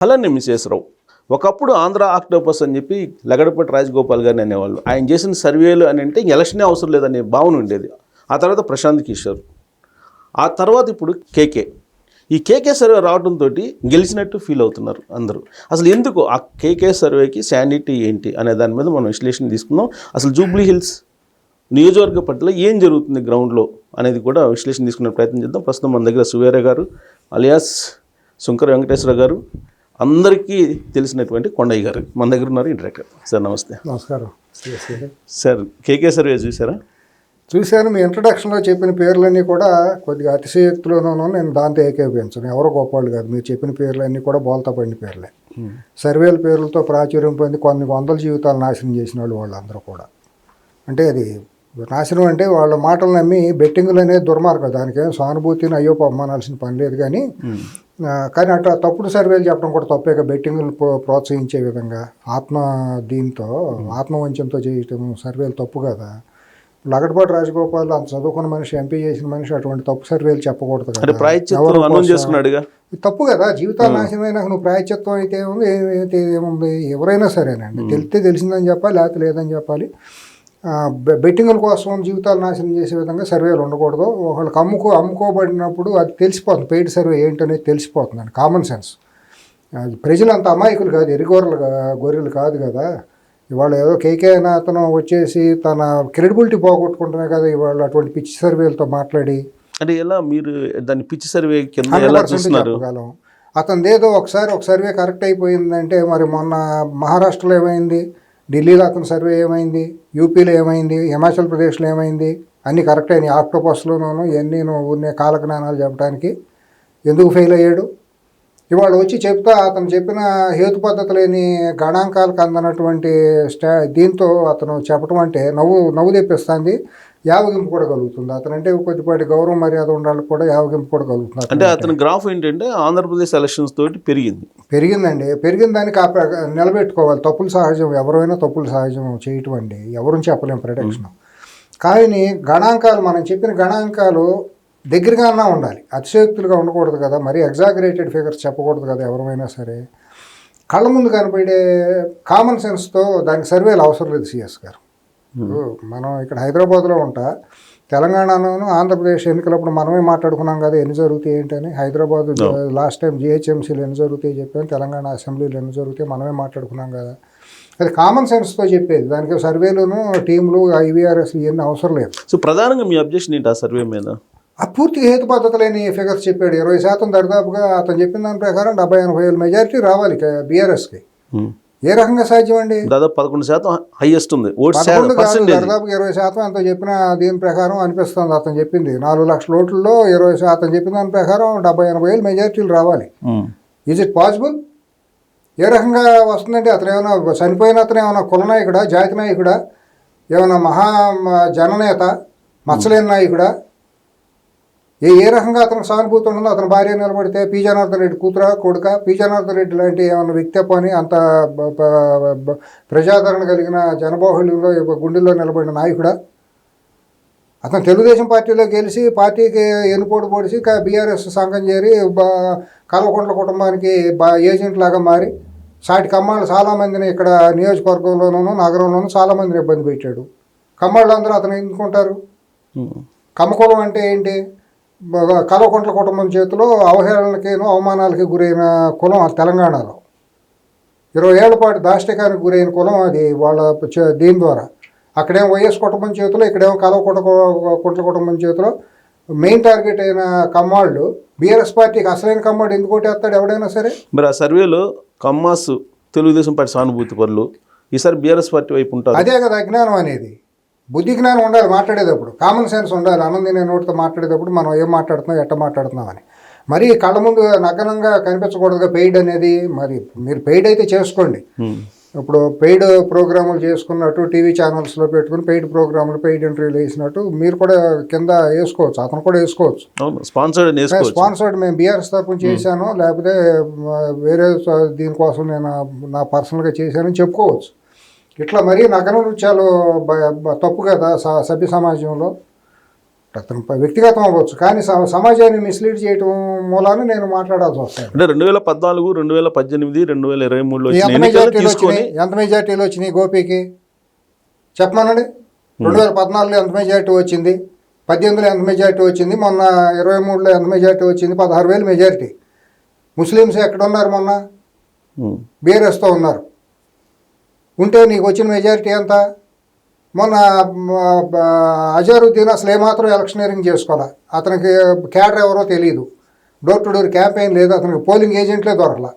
అలానే మిసేసరావు ఒకప్పుడు ఆంధ్ర ఆక్టోపస్ అని చెప్పి లగడపతి రాజగోపాల్ గారిని అనేవాళ్ళు. ఆయన చేసిన సర్వేలు అని అంటే ఎలక్షనే అవసరం లేదనే భావన ఉండేది. ఆ తర్వాత ప్రశాంత్ కిషోర్, ఆ తర్వాత ఇప్పుడు కేకే. ఈ కేకే సర్వే రావడంతో గెలిచినట్టు ఫీల్ అవుతున్నారు అందరూ. అసలు ఎందుకు ఆ కేకే సర్వేకి శానిటీ ఏంటి అనే దాని మీద మనం విశ్లేషణ తీసుకుందాం. అసలు జూబ్లీ హిల్స్ నియోజకవర్గ పరిధిలో ఏం జరుగుతుంది గ్రౌండ్లో అనేది కూడా విశ్లేషణ తీసుకునే ప్రయత్నం చేద్దాం. ప్రస్తుతం మన దగ్గర సువేర గారు అలియాస్ శంకర వెంకటేశ్వర గారు, అందరికీ తెలిసినటువంటి కొండయ్య గారు మన దగ్గర ఉన్నారు. ఇంటరాక్టర్ సార్, నమస్తే. నమస్కారం సార్. కేకే సర్వే చూసారా? చూశాను. మీ ఇంట్రడక్షన్లో చెప్పిన పేర్లన్నీ కూడా కొద్దిగా అతిశయోక్తిలోనూ నేను దాంతో ఏకీభవించను. ఎవరో గొప్పవాళ్ళు కాదు, మీరు చెప్పిన పేర్లన్నీ కూడా బోల్తా పడిన పేర్లే. సర్వేల పేర్లతో ప్రాచుర్యం పొంది కొన్ని వందల జీవితాలు నాశనం చేసిన వాళ్ళందరూ కూడా. అంటే అది నాశనం అంటే వాళ్ళ మాటలు నమ్మి బెట్టింగులు అనేది దుర్మార్గం. దానికి సానుభూతిని అయ్యో అమ్మానాల్సిన పని లేదు. కానీ అట్లా తప్పుడు సర్వేలు చెప్పడం కూడా తప్పేగా. బెట్టింగులు ప్రోత్సహించే విధంగా ఆత్మవంచంతో చేయటం సర్వేలు తప్పు కదా. లగడపాటి రాజగోపాల్ అంత చదువుకున్న మనిషి, ఎంపీ చేసిన మనిషి అటువంటి తప్పు సర్వేలు చెప్పకూడదు కదా. తప్పు కదా. జీవితాలు నాశనమైన నువ్వు ప్రాయశ్చిత్తం అయితే ఏముంది? ఎవరైనా సరేనండి, తెలిసిందని చెప్పాలి, లేకపోతే లేదని చెప్పాలి. బెట్టింగుల కోసం జీవితాలు నాశనం చేసే విధంగా సర్వేలు ఉండకూడదు. ఒకళ్ళకి అమ్ముకోబడినప్పుడు అది తెలిసిపోతుంది. పెయిడ్ సర్వే ఏంటనేది తెలిసిపోతుందండి. Common sense. ప్రజలు అంత అమాయకులు కాదు, గొర్రెలు కాదు కదా. ఇవాళ ఏదో కేకే అయినా అతను వచ్చేసి తన క్రెడిబిలిటీ పోగొట్టుకుంటున్నా కదా ఇవాళ అటువంటి పిచ్చి సర్వేలతో మాట్లాడి. అంటే ఎలా మీరు దాన్ని పిచ్చి సర్వే కింద ఎలా చూస్తున్నారు? చెప్పగలం. అతనిదేదో ఒక సర్వే కరెక్ట్ అయిపోయిందంటే మరి మొన్న మహారాష్ట్రలో ఏమైంది, ఢిల్లీలో అతని సర్వే ఏమైంది, యూపీలో ఏమైంది, హిమాచల్ ప్రదేశ్లో ఏమైంది, అన్నీ కరెక్ట్ అయినాయి. ఆక్టోపస్లోనూ ఇవన్నీ ఉన్న కాలజ్ఞానాలు చెప్పడానికి ఎందుకు ఫెయిల్ అయ్యాడు? ఇవాళ వచ్చి చెప్తా అతను చెప్పిన హేతు పద్ధతి లేని గణాంకాలకు అందనటువంటి దీంతో అతను చెప్పడం అంటే నవ్వు తెప్పిస్తుంది. యావగింపు కూడా కలుగుతుంది. అతనంటే కొద్దిపాటి గౌరవం మర్యాద ఉండాలి కూడా యావగింపు కూడా కలుగుతుంది. అంటే అతని గ్రాఫ్ ఏంటంటే ఆంధ్రప్రదేశ్ ఎలక్షన్స్ తోటి పెరిగిందండి. పెరిగిన దానికి నిలబెట్టుకోవాలి. తప్పులు సహజం, ఎవరైనా తప్పులు సహజం చేయటం అండి, ఎవరూ చెప్పలేము ప్రొటెక్షన్. కానీ గణాంకాలు, మనం చెప్పిన గణాంకాలు దగ్గరగా ఉండాలి, అతిశయోక్తులుగా ఉండకూడదు కదా. మరీ ఎగ్జాగరేటెడ్ ఫిగర్స్ చెప్పకూడదు కదా ఎవరైనా సరే. కళ్ళ ముందు కనపడే కామన్ సెన్స్తో దానికి సర్వేలు అవసరం లేదు. సిఎస్ గారు, మనం ఇక్కడ హైదరాబాద్లో ఉంటా, తెలంగాణలోను ఆంధ్రప్రదేశ్ ఎన్నికలప్పుడు మనమే మాట్లాడుకున్నాం కదా ఎన్ని జరుగుతాయి ఏంటని. హైదరాబాద్ లాస్ట్ టైం జిహెచ్ఎంసీలు ఎన్ని జరుగుతాయి చెప్పాను, తెలంగాణ అసెంబ్లీలు ఎన్ని జరుగుతాయి మనమే మాట్లాడుకున్నాం కదా. అది కామన్ సెన్స్తో చెప్పేది. దానికి సర్వేలును టీంలు ఐవీఆర్ఎస్ ఇవన్నీ అవసరం లేదు. సో ప్రధానంగా మీ అబ్జెక్షన్ ఏంటి ఆ సర్వే మీద? ఆ పూర్తిగా హేతు పద్ధతి లేని ఫిగర్స్ చెప్పాడు. 20% దరిదాపుగా అతను చెప్పిన దాని ప్రకారం 70-80 మెజారిటీ రావాలి బీఆర్ఎస్కి. ఏ రకంగా సాధ్యం అండి? దాదాపు 11% హైయెస్ట్ ఉంది. దరిదాపు 20% అంత చెప్పిన దీని ప్రకారం అనిపిస్తుంది. అతను చెప్పింది 4 లక్షల ఓట్లలో 20% చెప్పిన దాని ప్రకారం 70-80 మెజారిటీలు రావాలి. Is it possible? ఏ రకంగా వస్తుందంటే అతను ఏమైనా చనిపోయిన అతను ఏమైనా కులనాయకుడా, జాతి నాయకుడా, ఏమైనా జననేత, మచ్చలేని నాయకుడా? ఏ రకంగా అతనికి సానుభూతి ఉంటుందో అతని భార్య నిలబడితే పి జనార్దన్ రెడ్డి కూతురా కొడుక? పి జనార్దన్ రెడ్డి లాంటి ఏమైనా వ్యక్తిత్వాన్ని అంత ప్రజాదరణ కలిగిన జనబాహుళ్యంలో గుండెల్లో నిలబడిన నాయకుడా? అతను తెలుగుదేశం పార్టీలో గెలిచి పార్టీకి ఎన్నుపోటు పొడిచి బీఆర్ఎస్ సంఘం చేరి కల్వకుంట్ల కుటుంబానికి ఏజెంట్ లాగా మారి సాటి కమ్మాళ్ళు చాలామందిని ఇక్కడ నియోజకవర్గంలోనూ నగరంలోనూ చాలామందిని ఇబ్బంది పెట్టాడు. కమ్మాళ్ళు అందరూ అతను ఎన్నుకుంటారు. కమ్మకులం అంటే ఏంటి? కల్వకుంట్ల కుటుంబం చేతిలో అవహేళనకేను అవమానాలకి గురైన కులం తెలంగాణలో. 20 ఏళ్ల పాటు దాష్టికానికి గురైన కులం అది. వాళ్ళ దీని ద్వారా అక్కడేమో వైఎస్ కుటుంబం చేతిలో, ఇక్కడేమో కల్వకుంట్ల కుటుంబం చేతిలో. మెయిన్ టార్గెట్ అయిన కమ్మాళ్ళు బీఆర్ఎస్ పార్టీకి అసలైన కమ్మాడు ఎందుకు ఓటేస్తాడు ఎవడైనా సరే? మరి ఆ సర్వేలో కమ్మాస్ తెలుగుదేశం పార్టీ సానుభూతి పరులు, ఈసారి బీఆర్ఎస్ పార్టీ వైపు ఉంటారు. అదే కదా అజ్ఞానం అనేది. బుద్ధి జ్ఞానం ఉండాలి మాట్లాడేటప్పుడు, కామన్ సెన్స్ ఉండాలి. ఆనందినే నోటితో మాట్లాడేటప్పుడు మనం ఏం మాట్లాడుతున్నాం, ఎట్ట మాట్లాడుతున్నాం అని. మరి కళ్ళ ముందు నగ్నంగా కనిపించకూడదుగా పెయిడ్ అనేది. మరి మీరు పెయిడ్ అయితే చేసుకోండి. ఇప్పుడు పెయిడ్ ప్రోగ్రాములు చేసుకున్నట్టు టీవీ ఛానల్స్లో పెట్టుకుని పెయిడ్ ప్రోగ్రాములు, పెయిడ్ ఇంటర్వ్యూలు వేసినట్టు మీరు కూడా కింద వేసుకోవచ్చు, అతను కూడా వేసుకోవచ్చు. స్పాన్సర్డ్ మేము బీఆర్ఎస్ తరఫున చేశాను, లేకపోతే వేరే దీనికోసం నేను నా పర్సనల్గా చేశానని చెప్పుకోవచ్చు. ఇట్లా మరీ నగర నృత్యాలు తప్పు కదా సభ్య సమాజంలో. అతను వ్యక్తిగతం అవ్వచ్చు, కానీ సమాజాన్ని మిస్లీడ్ చేయటం మూలాన నేను మాట్లాడాల్సి వస్తాను. అంటే 2014, 2018, 2023లో ఎంత మెజార్టీలు వచ్చినాయి గోపికి చెప్పమనండి. 2014లో ఎంత మెజార్టీ వచ్చింది, 18లో ఎంత మెజార్టీ వచ్చింది, మొన్న 23లో ఎంత మెజార్టీ వచ్చింది? 16,000 మెజార్టీ. ముస్లిమ్స్ ఎక్కడ ఉన్నారు? మొన్న బీఆర్ఎస్తో ఉన్నారు. ఉంటే నీకు వచ్చిన మెజారిటీ ఎంత? మొన్న అజారుద్దీన్ అసలు ఏమాత్రం ఎలక్షనీరింగ్ చేసుకోవాలి, అతనికి క్యాడర్ ఎవరో తెలియదు, డోర్ టు డోర్ క్యాంపెయిన్ లేదు, అతనికి పోలింగ్ ఏజెంట్లే దొరకలా.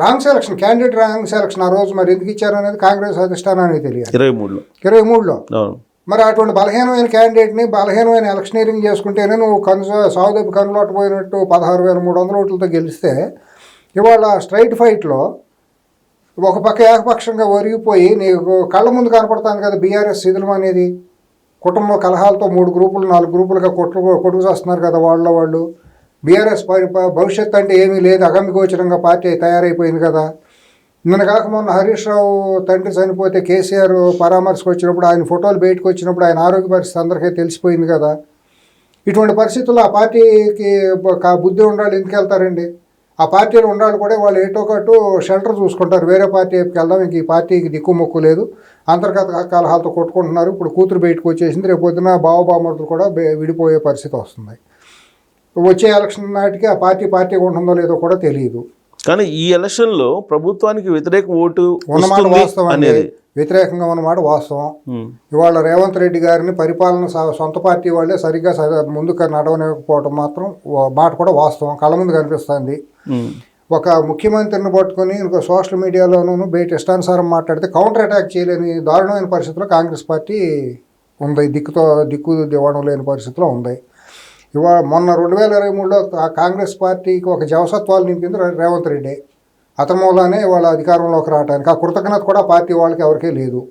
Wrong selection, candidate wrong selection. ఆ రోజు మరి ఎందుకు ఇచ్చారు అనేది కాంగ్రెస్ అధిష్టానానికి తెలియదు. 23లో మరి అటువంటి బలహీనమైన క్యాండిడేట్ని బలహీనమైన ఎలక్షనీరింగ్ చేసుకుంటేనే నువ్వు సాగుదప్పి కనులోటపోయినట్టు 16,300 ఓట్లతో గెలిస్తే ఇవాళ స్ట్రైట్ ఫైట్లో ఒక పక్క ఏకపక్షంగా ఒరిగిపోయి నీకు కళ్ళ ముందు కనపడుతుంది కదా బీఆర్ఎస్ శిథిలం అనేది. కుటుంబ కలహాలతో 3 గ్రూపులు 4 గ్రూపులుగా కొట్టుకు చేస్తున్నారు కదా వాళ్ళు. బీఆర్ఎస్ భవిష్యత్తు అంటే ఏమీ లేదు, అగమ్యగోచరంగా పార్టీ తయారైపోయింది కదా. నిన్న కాక మొన్న హరీష్ రావు తండ్రి చనిపోతే కేసీఆర్ పరామర్శకు వచ్చినప్పుడు ఆయన ఫోటోలు బయటకు వచ్చినప్పుడు ఆయన ఆరోగ్య పరిస్థితి అందరికీ తెలిసిపోయింది కదా. ఇటువంటి పరిస్థితుల్లో ఆ పార్టీకి బుద్ధి ఉండాలి, ఎందుకు వెళ్తారండి? ఆ పార్టీలో ఉండాలి కూడా వాళ్ళు ఏటో కట్టు షెల్టర్ చూసుకుంటారు, వేరే పార్టీ వైపుకి వెళ్దాం, ఇంక ఈ పార్టీకి దిక్కుమొక్కు లేదు, అంతర్గత కలహాలతో కొట్టుకుంటున్నారు. ఇప్పుడు కూతురు బయటకు వచ్చేసింది, రేపు పొద్దున బావబామర్దులు కూడా విడిపోయే పరిస్థితి వస్తుంది. వచ్చే ఎలక్షన్ నాటికి ఆ పార్టీ ఉంటుందో లేదో కూడా తెలియదు. కానీ ఈ ఎలక్షన్లో ప్రభుత్వానికి వ్యతిరేక ఓటు ఉన్నమాట వాస్తవం అనేది, వ్యతిరేకంగా ఉన్నమాట వాస్తవం. ఇవాళ రేవంత్ రెడ్డి గారిని పరిపాలన సొంత పార్టీ వాళ్ళే సరిగ్గా ముందుకు నడవలేకపోవటం మాత్రం మాట కూడా వాస్తవం, కళ్ళ ముందు కనిపిస్తుంది. ఒక ముఖ్యమంత్రిని పట్టుకొని ఇంకో సోషల్ మీడియాలోనూ బయట ఇష్టానుసారం మాట్లాడితే కౌంటర్ అటాక్ చేయలేని దారుణమైన పరిస్థితిలో కాంగ్రెస్ పార్టీ ఉంది, దిక్కు దివాణం లేని పరిస్థితిలో ఉంది. ఇవాళ మొన్న 2023లో కాంగ్రెస్ పార్టీకి ఒక జవసత్వాలు నింపింది రేవంత్ రెడ్డి. అతని మూలానే వాళ్ళ అధికారంలోకి రావడానికి ఆ కృతజ్ఞత కూడా పార్టీ వాళ్ళకి ఎవరికీ లేదు.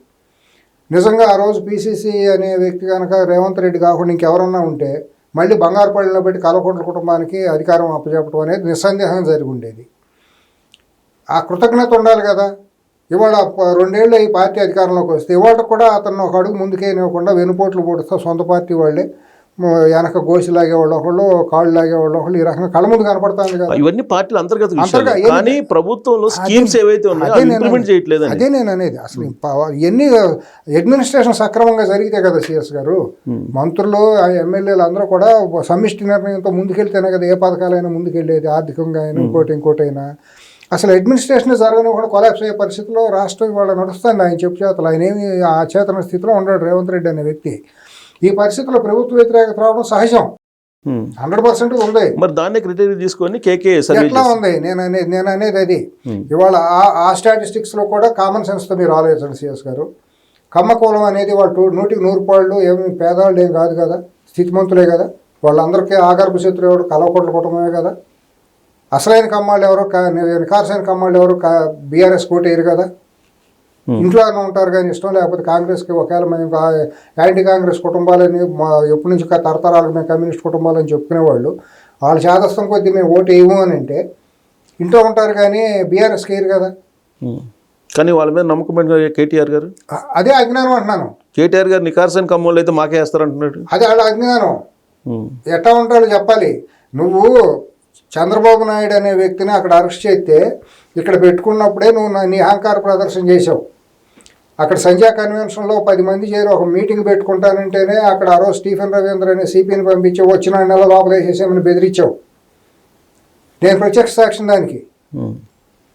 నిజంగా ఆ రోజు పీసీసీ అనే వ్యక్తి కనుక రేవంత్ రెడ్డి కాకుండా ఇంకెవరన్నా ఉంటే మళ్ళీ బంగారుపల్లిలో పెట్టి కల్వకుంట్ల కుటుంబానికి అధికారం అప్పచెప్పడం అనేది నిస్సందేహం జరిగి ఉండేది. ఆ కృతజ్ఞత ఉండాలి కదా. ఇవాళ 2 ఏళ్ళు ఈ పార్టీ అధికారంలోకి వస్తే ఇవాళ కూడా అతను ఒక అడుగు ముందుకేనివ్వకుండా వెనుపోట్లు పొడుస్తూ సొంత పార్టీ వాళ్ళే వెనక గోసి లాగేవాళ్ళు ఒకళ్ళు, కాళ్ళు లాగేవాళ్ళు ఒకళ్ళు, ఈ రకంగా కళ్ళ ముందు కనపడుతుంది కదా. ఇవన్నీ పార్టీలు అంతర్గత కానీ ప్రభుత్వంలో స్కీమ్స్ ఏవైతే ఉన్నాయో ఇంప్లిమెంట్ చేయట్లేదు. అదే నేను అనేది. అసలు ఎన్ని అడ్మినిస్ట్రేషన్ సక్రమంగా జరిగితే కదా సిఎస్ గారు, మంత్రులు ఎమ్మెల్యేలు అందరూ కూడా సమిష్టి నిర్ణయంతో ముందుకెళ్తేనే కదా ఏ పథకాలైనా ముందుకెళ్ళేది, ఆర్థికంగా అయినా ఇంకోటి అయినా. అసలు అడ్మినిస్ట్రేషన్ జరగని కూడా కొలాప్స్ అయ్యే పరిస్థితిలో రాష్ట్రం ఇవాళ నడుస్తుంది. ఆయన చెప్పు చేతలు, ఆయన ఏమి అచేతన స్థితిలో ఉన్నాడు రేవంత్ రెడ్డి అనే వ్యక్తి. ఈ పరిస్థితుల్లో ప్రభుత్వ వ్యతిరేకత రావడం సహజం, 100% ఉంది. మరి దాన్ని క్రైటీరియా తీసుకొని కేకే ఎట్లా ఉంది నేను అనేది అది. ఇవాళ ఆ స్టాటిస్టిక్స్లో కూడా కామన్ సెన్స్తో మీరు ఆలోచించండి సిఎస్ గారు. కమ్మకూలం అనేది వాళ్ళు 100కి 100 పాళ్ళు ఏమి పేదవాళ్ళు ఏం కాదు కదా, స్థితిమంతులే కదా. వాళ్ళందరికీ ఆగర్భ శత్రువు ఎవరు? కల్వకుంట్ల కుటుంబమే కదా. అసలైన కమ్మాళ్ళు ఎవరు, నికార్సైన కమ్మాళ్ళు ఎవరు? బీఆర్ఎస్ కోటేరు కదా. ఇంట్లోనే ఉంటారు కానీ ఇష్టం లేకపోతే కాంగ్రెస్కి ఒకవేళ మేము యాంటీ కాంగ్రెస్ కుటుంబాలని ఎప్పటి నుంచి తరతరాలకు మేము కమ్యూనిస్ట్ కుటుంబాలని చెప్పుకునేవాళ్ళు, వాళ్ళ చేదస్తం కొద్దీ మేము ఓటు వేయము అని అంటే ఇంట్లో ఉంటారు కానీ బీఆర్ఎస్కి వేయరు కదా. కానీ వాళ్ళ మీద నమ్మకం కేటీఆర్ గారు, అదే అజ్ఞానం అంటున్నాను. కేటీఆర్ గారు నికార్సైన కమ్మోళ్ళు అయితే మాకే వేస్తారంటున్నాడు. అదే వాళ్ళ అజ్ఞానం. ఎట్లా ఉంటాడో చెప్పాలి. నువ్వు చంద్రబాబు నాయుడు అనే వ్యక్తిని అక్కడ అరెస్ట్ చేస్తే ఇక్కడ పెట్టుకున్నప్పుడే నువ్వు నీ అహంకార ప్రదర్శన చేసావు. అక్కడ సంధ్యా కన్వెన్షన్లో 10 మంది చేరి ఒక మీటింగ్ పెట్టుకుంటానంటేనే అక్కడ ఆ రోజు స్టీఫెన్ రవీంద్ర అనే సిపిని పంపించావు, వచ్చిన నెల లోపలేసేసామని బెదిరించావు. నేను ప్రత్యక్ష సాక్షి దానికి.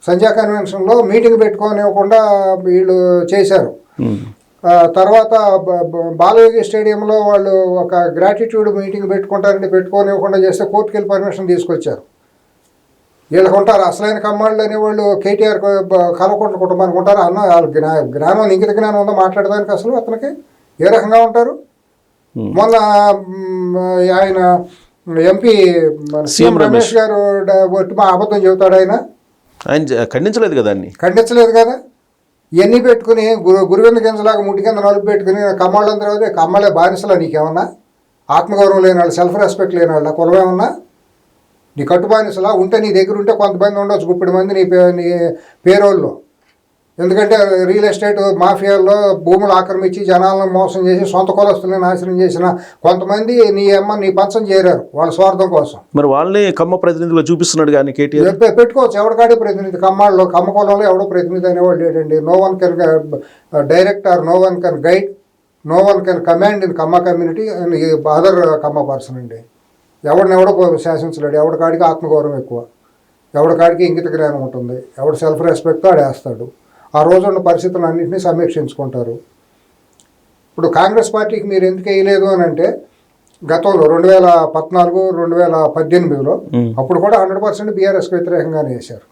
సంధ్యా కన్వెన్షన్లో మీటింగ్ పెట్టుకోనివ్వకుండా వీళ్ళు చేశారు. తర్వాత బాలయోగి స్టేడియంలో వాళ్ళు ఒక గ్రాటిట్యూడ్ మీటింగ్ పెట్టుకుంటారంటే పెట్టుకోనివ్వకుండా చేస్తే కోర్టుకు వెళ్ళి పర్మిషన్ తీసుకొచ్చారు. వీళ్ళకి ఉంటారు అసలైన కమ్మాళ్ళు అనేవాళ్ళు. కేటీఆర్ కల్వకుంట్ల కుటుంబానికి ఉంటారు అన్న వాళ్ళ జ్ఞానం, ఇంగిత జ్ఞానం ఉందో మాట్లాడడానికి అసలు అతనికి ఏ రకంగా ఉంటారు? మొన్న ఆయన ఎంపీ సీఎం రమేష్ గారు మా అబద్ధం చెబుతాడు, ఆయన ఖండించలేదు కదా, ఖండించలేదు కదా. ఇవన్నీ పెట్టుకుని గురువింద గింజలాగా ముట్టి కింద నలుపు పెట్టుకుని కమ్మాళ్ళందరూ కమ్మాళ్ళే బానిసలా? నీకేమన్నా ఆత్మగౌరవం లేని వాళ్ళు, సెల్ఫ్ రెస్పెక్ట్ లేని వాళ్ళ కులమేమన్నా? నీ కట్టుబానిసలా ఉంటే నీ దగ్గర ఉంటే కొంతమంది ఉండొచ్చు, 30 మంది నీ పేరోళ్ళు. ఎందుకంటే రియల్ ఎస్టేట్ మాఫియాల్లో భూములు ఆక్రమించి జనాలను మోసం చేసి సొంత కులస్తుల్ని నాశనం చేసిన కొంతమంది నీ పంచం చేరారు వాళ్ళ స్వార్థం కోసం. మరి వాళ్ళని కమ్మ ప్రతినిధులు చూపిస్తున్నాడు కానీ కేటీఆర్ పెట్టుకోవచ్చు. ఎవరికాడే ప్రతినిధి కమ్మాళ్ళలో కమ్మ కులంలో ఎవడో ప్రతినిధి అనేవాళ్ళు లేడండి. No one can director, no one can guide, no one can command in Kamma community and other Kamma person అండి. ఎవడో శాసించలేడు. ఎవడికాడికి ఆత్మగౌరవం ఎక్కువ, ఎవడికాడికి ఇంగిత జ్ఞానం ఉంటుంది, ఎవడు సెల్ఫ్ రెస్పెక్ట్తో ఆడేస్తాడు. ఆ రోజున్న పరిస్థితులు అన్నింటినీ సమీక్షించుకుంటారు. ఇప్పుడు కాంగ్రెస్ పార్టీకి మీరు ఎందుకు వేయలేదు అని అంటే గతంలో 2014, 2018లో అప్పుడు కూడా 100% బీఆర్ఎస్కి వ్యతిరేకంగానే వేశారు.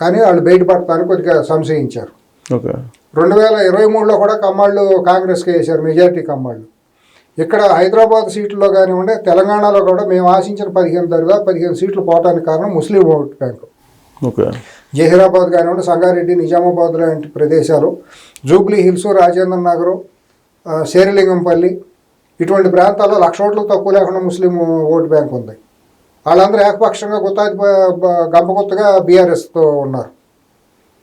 కానీ వాళ్ళు బయటపడటానికి కొద్దిగా సంశయించారు. 2023లో కూడా కమ్మాళ్ళు కాంగ్రెస్కి వేశారు, మెజారిటీ కమ్మాళ్ళు. ఇక్కడ హైదరాబాద్ సీట్లలో కానివ్వండి, తెలంగాణలో కూడా మేము ఆశించిన 15 సీట్లు పోవడానికి కారణం ముస్లిం ఓట్ బ్యాంకు. జహీరాబాద్ కానివ్వండి, సంగారెడ్డి, నిజామాబాద్ లాంటి ప్రదేశాలు, జూబ్లీ హిల్స్, రాజేంద్ర నగరు, శేరిలింగంపల్లి ఇటువంటి ప్రాంతాల్లో 1,00,000 ఓట్లు తక్కువ లేకుండా ముస్లిం ఓటు బ్యాంక్ ఉంది. వాళ్ళందరూ ఏకపక్షంగా గంపకొత్తగా బీఆర్ఎస్తో ఉన్నారు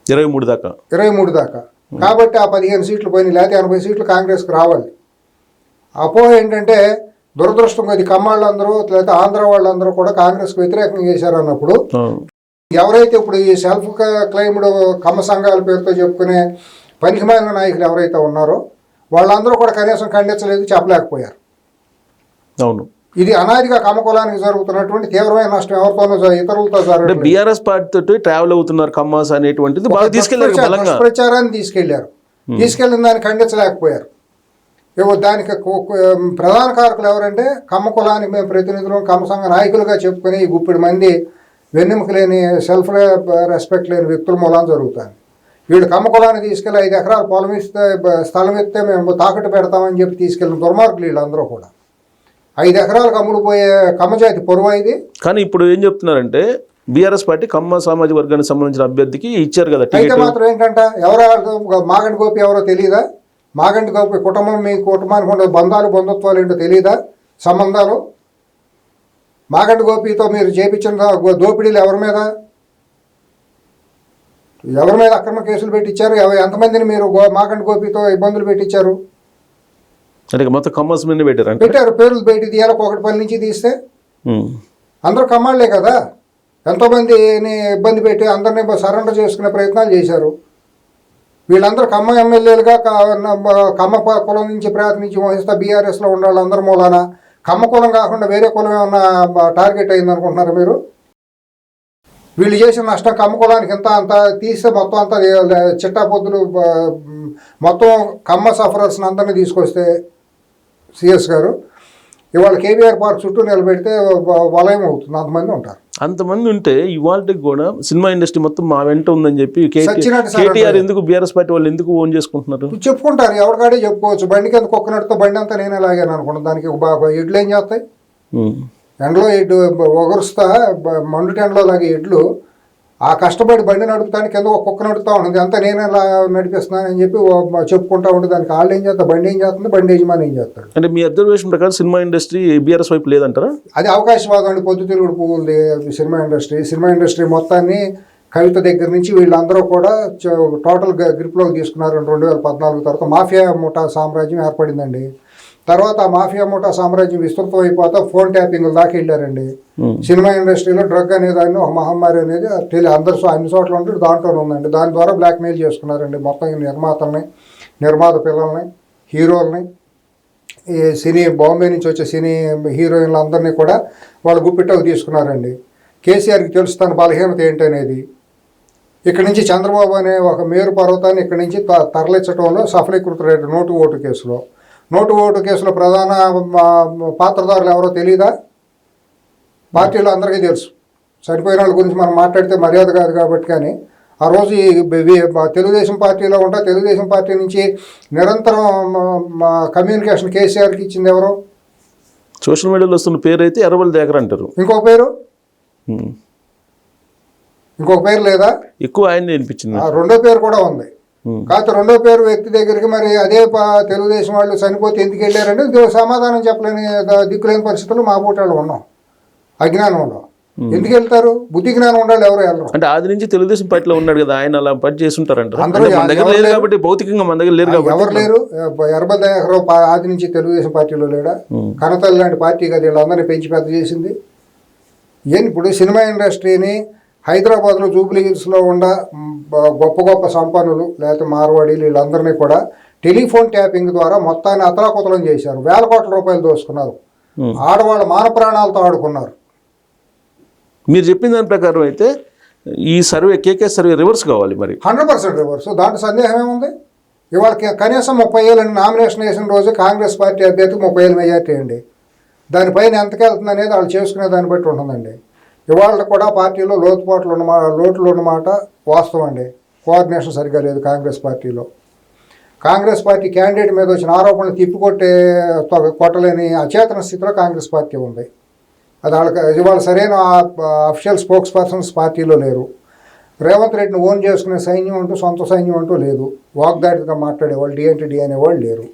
23 దాకా. కాబట్టి ఆ 15 సీట్లు పోయినాయి. లేకపోతే 80 సీట్లు కాంగ్రెస్కి రావాలి. అపోహ ఏంటంటే దురదృష్టం అది కమ్మాళ్ళందరూ లేకపోతే ఆంధ్ర వాళ్ళందరూ కూడా కాంగ్రెస్కి వ్యతిరేకంగా చేశారు అన్నప్పుడు ఎవరైతే ఇప్పుడు ఈ సెల్ఫ్ క్లెయిమ్డ్ కమ్మ సంఘాల పేరుతో చెప్పుకునే పనికిమాలిన నాయకులు ఎవరైతే ఉన్నారో వాళ్ళందరూ కూడా కనీసం ఖండించలేదు, చెప్పలేకపోయారు. అవును, ఇది అనాదిగా కమ్మ కులానికి జరుగుతున్నటువంటి తీవ్రమైన నష్టం ఎవరితోనో ఇతరులతో జరగదు. బీఆర్ఎస్ పార్టీ తోటి ట్రావెల్ అవుతున్నారు కమ్మాస్ అనేటువంటిది బాగా తీసుకెళ్లారు, ప్రచారాన్ని తీసుకెళ్లిన దాన్ని ఖండించలేకపోయారు. దానికి ప్రధాన కారకులు ఎవరంటే కమ్మ కులానికి మేము ప్రతినిధులు, కమ్మ సంఘ నాయకులుగా చెప్పుకుని ఈ గుప్పిడి మంది వెన్నెముక లేని సెల్ఫ్ రెస్పెక్ట్ లేని వ్యక్తుల మూలాన జరుగుతాను. వీళ్ళు కమ్మ కులాన్ని తీసుకెళ్ళి 5 ఎకరాలు పొలం ఇస్తే స్థలం ఇస్తే మేము తాకట్టు పెడతామని చెప్పి తీసుకెళ్ళిన దుర్మార్గులు వీళ్ళందరూ కూడా. 5 ఎకరాలకు అమ్ముడు పోయే కమ్మజాతి పొరుగు ఇది. కానీ ఇప్పుడు ఏం చెప్తున్నారంటే బీఆర్ఎస్ పార్టీ కమ్మ సామాజిక వర్గానికి సంబంధించిన అభ్యర్థికి ఇచ్చారు కదా. అయితే మాత్రం ఏంటంట మాగంటి గోపి ఎవరో తెలియదా? మాగంటి గోపి కుటుంబం మీ కుటుంబానికి ఉండే బంధుత్వాలు ఏంటో తెలియదా? సంబంధాలు మాగంటి గోపితో మీరు చేపించిన దోపిడీలు ఎవరి మీద అక్రమ కేసులు పెట్టించారు? ఎంతమందిని మీరు మాగంటి గోపితో ఇబ్బందులు పెట్టించారు? మొత్తం కమ్మస్ మీద పెట్టారు. పేర్లు బయట తీయాలి. ఒకటిపల్లి నుంచి తీస్తే అందరూ కమ్మాళ్లే కదా. ఎంతోమందిని ఇబ్బంది పెట్టి అందరినీ సరెండర్ చేసుకునే ప్రయత్నాలు చేశారు. వీళ్ళందరూ కమ్మ ఎమ్మెల్యేలుగా కమ్మ కులం నుంచి ప్రాతినిధ్యం వహిస్తా బీఆర్ఎస్లో ఉండే వాళ్ళందరి మూలాన కమ్మ కులం కాకుండా వేరే కులం ఏమన్నా టార్గెట్ అయిందనుకుంటున్నారు మీరు? వీళ్ళు చేసిన నష్టం కమ్మ కులానికి అంత తీస్తే మొత్తం అంతా చిట్టా పొద్దులు మొత్తం కమ్మ సఫరర్స్ని అందరినీ తీసుకొస్తే సిఎస్ గారు ఇవాళ కేబీఆర్ పార్క్ చుట్టూ నిలబెడితే వలయం అవుతుంది. అంతమంది ఉంటారు. అంతమంది ఉంటే ఇవాళకి కూడా సినిమా ఇండస్ట్రీ మొత్తం మా వెంట ఉందని చెప్పి కేటీఆర్ ఎందుకు బీఆర్ఎస్ పార్టీ వాళ్ళు ఎందుకు ఓన్ చేసుకుంటున్నారు? చెప్పుకుంటారు, ఎవరికాడే చెప్పుకోవచ్చు. బండికి ఎంత కుక్కనడితో బండి అంతా నేనే లాగాను అనుకున్నాను. దానికి ఎడ్లు ఏం చేస్తాయి? ఎండలో ఎడ్లు ఒగరుస్తా మండుటి ఎండలో లాగే ఎడ్లు ఆ కష్టపడి బండి నడుపుతాను కింద ఒక కుక్క నడుపుతా ఉంటుంది. అంతా నేనే నడిపిస్తున్నాను అని చెప్పి చెప్పుకుంటా ఉంటే దానికి వాళ్ళు ఏం చేస్తారు? బండి ఏం చేస్తుంది? బండి యజమాని ఏం చేస్తాడు? అంటే మీ అబ్జర్వేషన్ ప్రకారం సినిమా ఇండస్ట్రీ బీఆర్ఎస్ వైపు లేదంటారా? అది అవకాశవాదం అండి. పొద్దుతిరుగుడు పువ్వులది సినిమా ఇండస్ట్రీ మొత్తాన్ని కవిత దగ్గర నుంచి వీళ్ళందరూ కూడా టోటల్ గ్రిప్లోకి తీసుకున్నారు. 2014 తర్వాత మాఫియా ముఠా సామ్రాజ్యం ఏర్పడిందండి. తర్వాత ఆ మాఫియా ముఠా సామ్రాజ్యం విస్తృతం అయిపోతా ఫోన్ ట్యాపింగ్ దాకా వెళ్ళారండి. సినిమా ఇండస్ట్రీలో డ్రగ్ అనే దాన్ని ఒక మహమ్మారి అనేది అన్ని చోట్ల ఉంటే దాంట్లోనే ఉందండి. దాని ద్వారా బ్లాక్మెయిల్ చేసుకున్నారండి మొత్తం నిర్మాతల్ని, నిర్మాత పిల్లల్ని, హీరోల్ని, ఈ బాంబే నుంచి వచ్చే సినీ హీరోయిన్లు అందరినీ కూడా వాళ్ళు గుప్పిట్టకు తీసుకున్నారండి. కేసీఆర్కి తెలుసు తన బలహీనత ఏంటనేది. ఇక్కడి నుంచి చంద్రబాబు అనే ఒక మేరు పర్వతాన్ని ఇక్కడి నుంచి తరలించడంలో సఫలీకృతులయ్యారు. నోటు ఓటు కేసులో ప్రధాన పాత్రధారులు ఎవరో తెలియదా? పార్టీలో అందరికీ తెలుసు. చనిపోయిన వాళ్ళ గురించి మనం మాట్లాడితే మర్యాద కాదు కాబట్టి. కానీ ఆ రోజు తెలుగుదేశం పార్టీలో ఉంటా తెలుగుదేశం పార్టీ నుంచి నిరంతరం కమ్యూనికేషన్ కేసీఆర్కి ఇచ్చింది ఎవరు? సోషల్ మీడియాలో వస్తున్న పేరు అయితే ఎర్రవల్లి దగ్గర అంటారు. ఇంకొక పేరు లేదా? ఎక్కువ ఆయన వినిపించింది. రెండో పేరు కూడా ఉంది. కాకపోతే రెండో పేరు వ్యక్తి దగ్గరికి మరి అదే తెలుగుదేశం వాళ్ళు చనిపోతే ఎందుకు వెళ్ళారంటే సమాధానం చెప్పలేని దిక్కులేని పరిస్థితుల్లో మా పూటాళ్ళు ఉన్నాం అజ్ఞానంలో. ఎందుకు వెళ్తారు? బుద్ధి జ్ఞానం ఉండాలి, ఎవరు వెళ్ళరు. అంటే ఆది నుంచి తెలుగుదేశం పార్టీలో ఉన్నాడు కదా, ఆయన అలా పని చేసి ఉంటారంట. అందరూ మన దగ్గర లేదు కాబట్టి, భౌతికంగా మన దగ్గర లేరు కాబట్టి. ఎవరు లేరు? ఎర్రబల్ దయాకరావు ఆది నుంచి తెలుగుదేశం పార్టీలో లేడా? కనతల్లి లాంటి పార్టీ కదా వీళ్ళందరినీ పెంచి పెద్ద చేసింది. ఏం ఇప్పుడు సినిమా ఇండస్ట్రీని హైదరాబాద్లో జూబ్లీ హిల్స్లో ఉన్న గొప్ప గొప్ప సంపన్నులు లేకపోతే మార్వాడీలు వీళ్ళందరినీ కూడా టెలిఫోన్ ట్యాపింగ్ ద్వారా మొత్తాన్ని అతలాకుతలం చేశారు. వేల కోట్ల రూపాయలు దోసుకున్నారు. ఆడవాళ్ళ మాన ప్రాణాలతో ఆడుకున్నారు. మీరు చెప్పిన దాని ప్రకారం అయితే ఈ సర్వే, కేకే సర్వే రివర్స్ కావాలి మరి. 100% రివర్స్. దాంట్లో సందేహం ఏముంది? ఇవాళ కనీసం 30 ఏళ్ళని నామినేషన్ వేసిన రోజు కాంగ్రెస్ పార్టీ అభ్యర్థికి 30 ఏళ్ళ మెజార్టీ అండి. దానిపైన ఎంతకెళ్తుంది అనేది వాళ్ళు చేసుకునే దాన్ని బట్టి ఉంటుందండి. ఇవాళ కూడా పార్టీలో లోటులు ఉన్నమాట వాస్తవం అండి. కోఆర్డినేషన్ సరిగ్గా లేదు కాంగ్రెస్ పార్టీలో. కాంగ్రెస్ పార్టీ క్యాండిడేట్ మీద వచ్చిన ఆరోపణలు కొట్టలేని అచేతన స్థితిలో కాంగ్రెస్ పార్టీ ఉంది. అది వాళ్ళకి ఇవాళ సరైన అఫిషియల్ స్పోక్స్ పర్సన్స్ పార్టీలో లేరు. రేవంత్ రెడ్డిని ఓన్ చేసుకునే సైన్యం అంటూ, సొంత సైన్యం అంటూ లేదు. వాగ్దాటిగా మాట్లాడేవాళ్ళు డి అనేవాళ్ళు లేరు.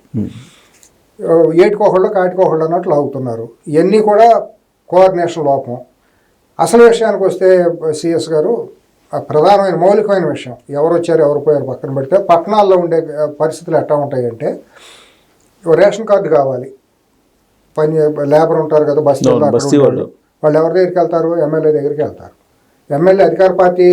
ఏటికొకళ్ళు కాటికొకళ్ళు అన్నట్లు లాగుతున్నారు. ఇవన్నీ కూడా కోఆర్డినేషన్ లోపం. అసలు విషయానికి వస్తే సిఎస్ గారు, ప్రధానమైన మౌలికమైన విషయం, ఎవరు వచ్చారు ఎవరు పోయారు పక్కన పెడితే, పట్టణాల్లో ఉండే పరిస్థితులు ఎట్లా ఉంటాయంటే, రేషన్ కార్డు కావాలి, పని లేబర్ ఉంటారు కదా బస్తీ వాళ్ళు ఎవరి దగ్గరికి వెళ్తారు? ఎమ్మెల్యే దగ్గరికి వెళ్తారు. ఎమ్మెల్యే అధికార పార్టీ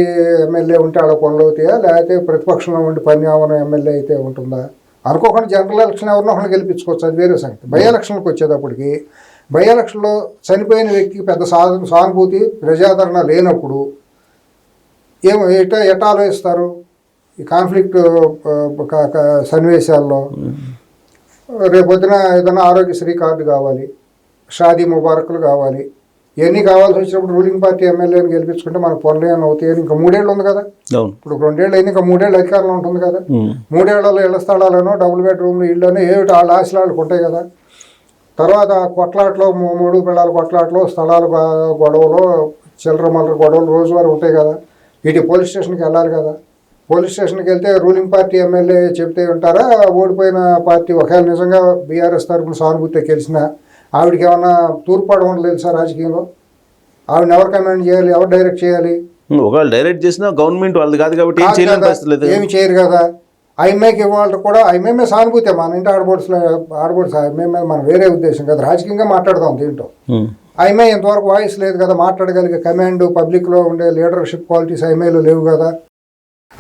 ఎమ్మెల్యే ఉంటే వాళ్ళ పనులు అవుతాయా, లేకపోతే ప్రతిపక్షంలో ఉండి పని అవన ఎమ్మెల్యే అయితే ఉంటుందా? అనుకోకుండా జనరల్ ఎలక్షన్ ఎవరినో ఒకరిని గెలిపించుకోవచ్చు, అది వేరే సంగతి. బై ఎలక్షన్కి వచ్చేటప్పటికి, బై ఎలక్షన్లో చనిపోయిన వ్యక్తికి పెద్ద సానుభూతి ప్రజాదరణ లేనప్పుడు ఎట్లా ఆలోచిస్తారు? ఈ కాన్ఫ్లిక్ట్ సన్నివేశాల్లో రేపొద్దున ఏదైనా ఆరోగ్యశ్రీ కార్డు కావాలి, షాదీ ముబారకులు కావాలి, ఇవన్నీ కావాల్సి వచ్చినప్పుడు రూలింగ్ పార్టీ ఎమ్మెల్యేని గెలిపించుకుంటే మనకు పనులు ఏమైనా అవుతాయని ఇంకా 3 ఏళ్ళు ఉంది కదా. ఇప్పుడు 2 ఏళ్ళు అయింది, ఇంకా 3 ఏళ్ళు అధికారంలో ఉంటుంది కదా. 3 ఏళ్లలో ఇళ్ల స్థలాలను, డబుల్ బెడ్రూమ్లు, ఇళ్ళను ఏమిటి వాళ్ళ ఆశలాళ్ళకి ఉంటాయి కదా. తర్వాత కొట్లాట్లో, 3 పిల్లల కొట్లాట్లో, స్థలాలు గొడవలు, చిల్లర మల్లర గొడవలు రోజువారీ ఉంటాయి కదా. ఇటు పోలీస్ స్టేషన్కి వెళ్ళాలి కదా. పోలీస్ స్టేషన్కి వెళ్తే రూలింగ్ పార్టీ ఎమ్మెల్యే చెబితే ఉంటారా? ఓడిపోయిన పార్టీ ఒకవేళ నిజంగా బీఆర్ఎస్ తరఫున సానుభూతి గెలిచిన ఆవిడకి ఏమన్నా తూర్పాడు ఉండదు తెలుసా రాజకీయంలో? ఆవిడని ఎవరు కమాండ్ చేయాలి, ఎవరు డైరెక్ట్ చేయాలి? ఒకవేళ డైరెక్ట్ చేసినా గవర్నమెంట్ వాళ్ళది కాదు కాబట్టి ఏమి చేయరు కదా. ఐఎంఐకి ఇవ్వాలి కూడా, ఐఎంఐ సానుభూతి మన ఇంటి ఆడబోడ్స్ ఐఎంఐ మీద మనం వేరే ఉద్దేశం కదా, రాజకీయంగా మాట్లాడదాం దీంట్లో. ఐఎంఐ ఇంతవరకు వాయిస్ లేదు కదా, మాట్లాడగలిగే కమాండ్ పబ్లిక్లో ఉండే లీడర్షిప్ క్వాలిటీస్ ఐఎంఐలో లేవు కదా.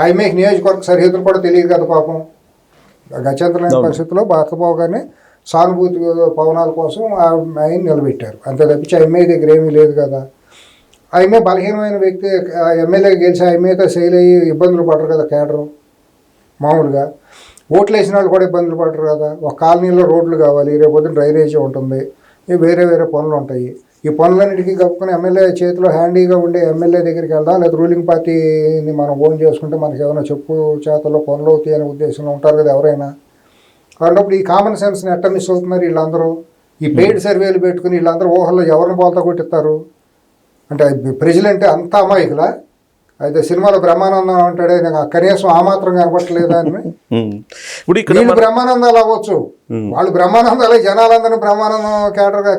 ఐఎంఐకి నియోజకవర్గ సరిహద్దులు కూడా తెలియదు కదా పాపం. గత్యంతరమైన పరిస్థితుల్లో బతకపోగానే సానుభూతి పవనాల కోసం ఆయన నిలబెట్టారు, అంతే తప్పించి ఐఎంఐ దగ్గర ఏమీ లేదు కదా. ఐఎంఐ బలహీనమైన వ్యక్తి ఎమ్మెల్యే గెలిచి ఐఎంఐతో సెయిల్ అయ్యి ఇబ్బందులు పడరు కదా కేడరు. మామూలుగా ఓట్లు వేసిన వాళ్ళు కూడా ఇబ్బందులు పడరు కదా. ఒక కాలనీలో రోడ్లు కావాలి, రేపొద్దున డ్రైనేజీ ఉంటుంది, వేరే వేరే పనులు ఉంటాయి. ఈ పనులన్నిటికీ కప్పుకుని ఎమ్మెల్యే చేతిలో హ్యాండీగా ఉండే ఎమ్మెల్యే దగ్గరికి వెళ్దాం, లేదా రూలింగ్ పార్టీని మనం ఓన్ చేసుకుంటే మనకి ఏమైనా చెప్పు చేతల్లో పనులు అవుతాయి అనే ఉద్దేశంలో ఉంటారు కదా ఎవరైనా. కాబట్టి ఈ కామన్ సెన్స్ని ఎట్ట మిస్ అవుతున్నారు వీళ్ళందరూ? ఈ పెయిడ్ సర్వేలు పెట్టుకుని వీళ్ళందరూ ఊహల్లో ఎవరిని బోల్తా కొట్టిస్తారు అంటే ప్రజలంటే అంత అమాయకులా? అయితే సినిమాలో బ్రహ్మానందం అంటాడే, నాకు కనీసం ఆ మాత్రం కనపట్టలేదా అని. వీళ్ళు బ్రహ్మానందాలు అవ్వచ్చు, వాళ్ళు బ్రహ్మానందాలే, జనాలందరూ బ్రహ్మానందం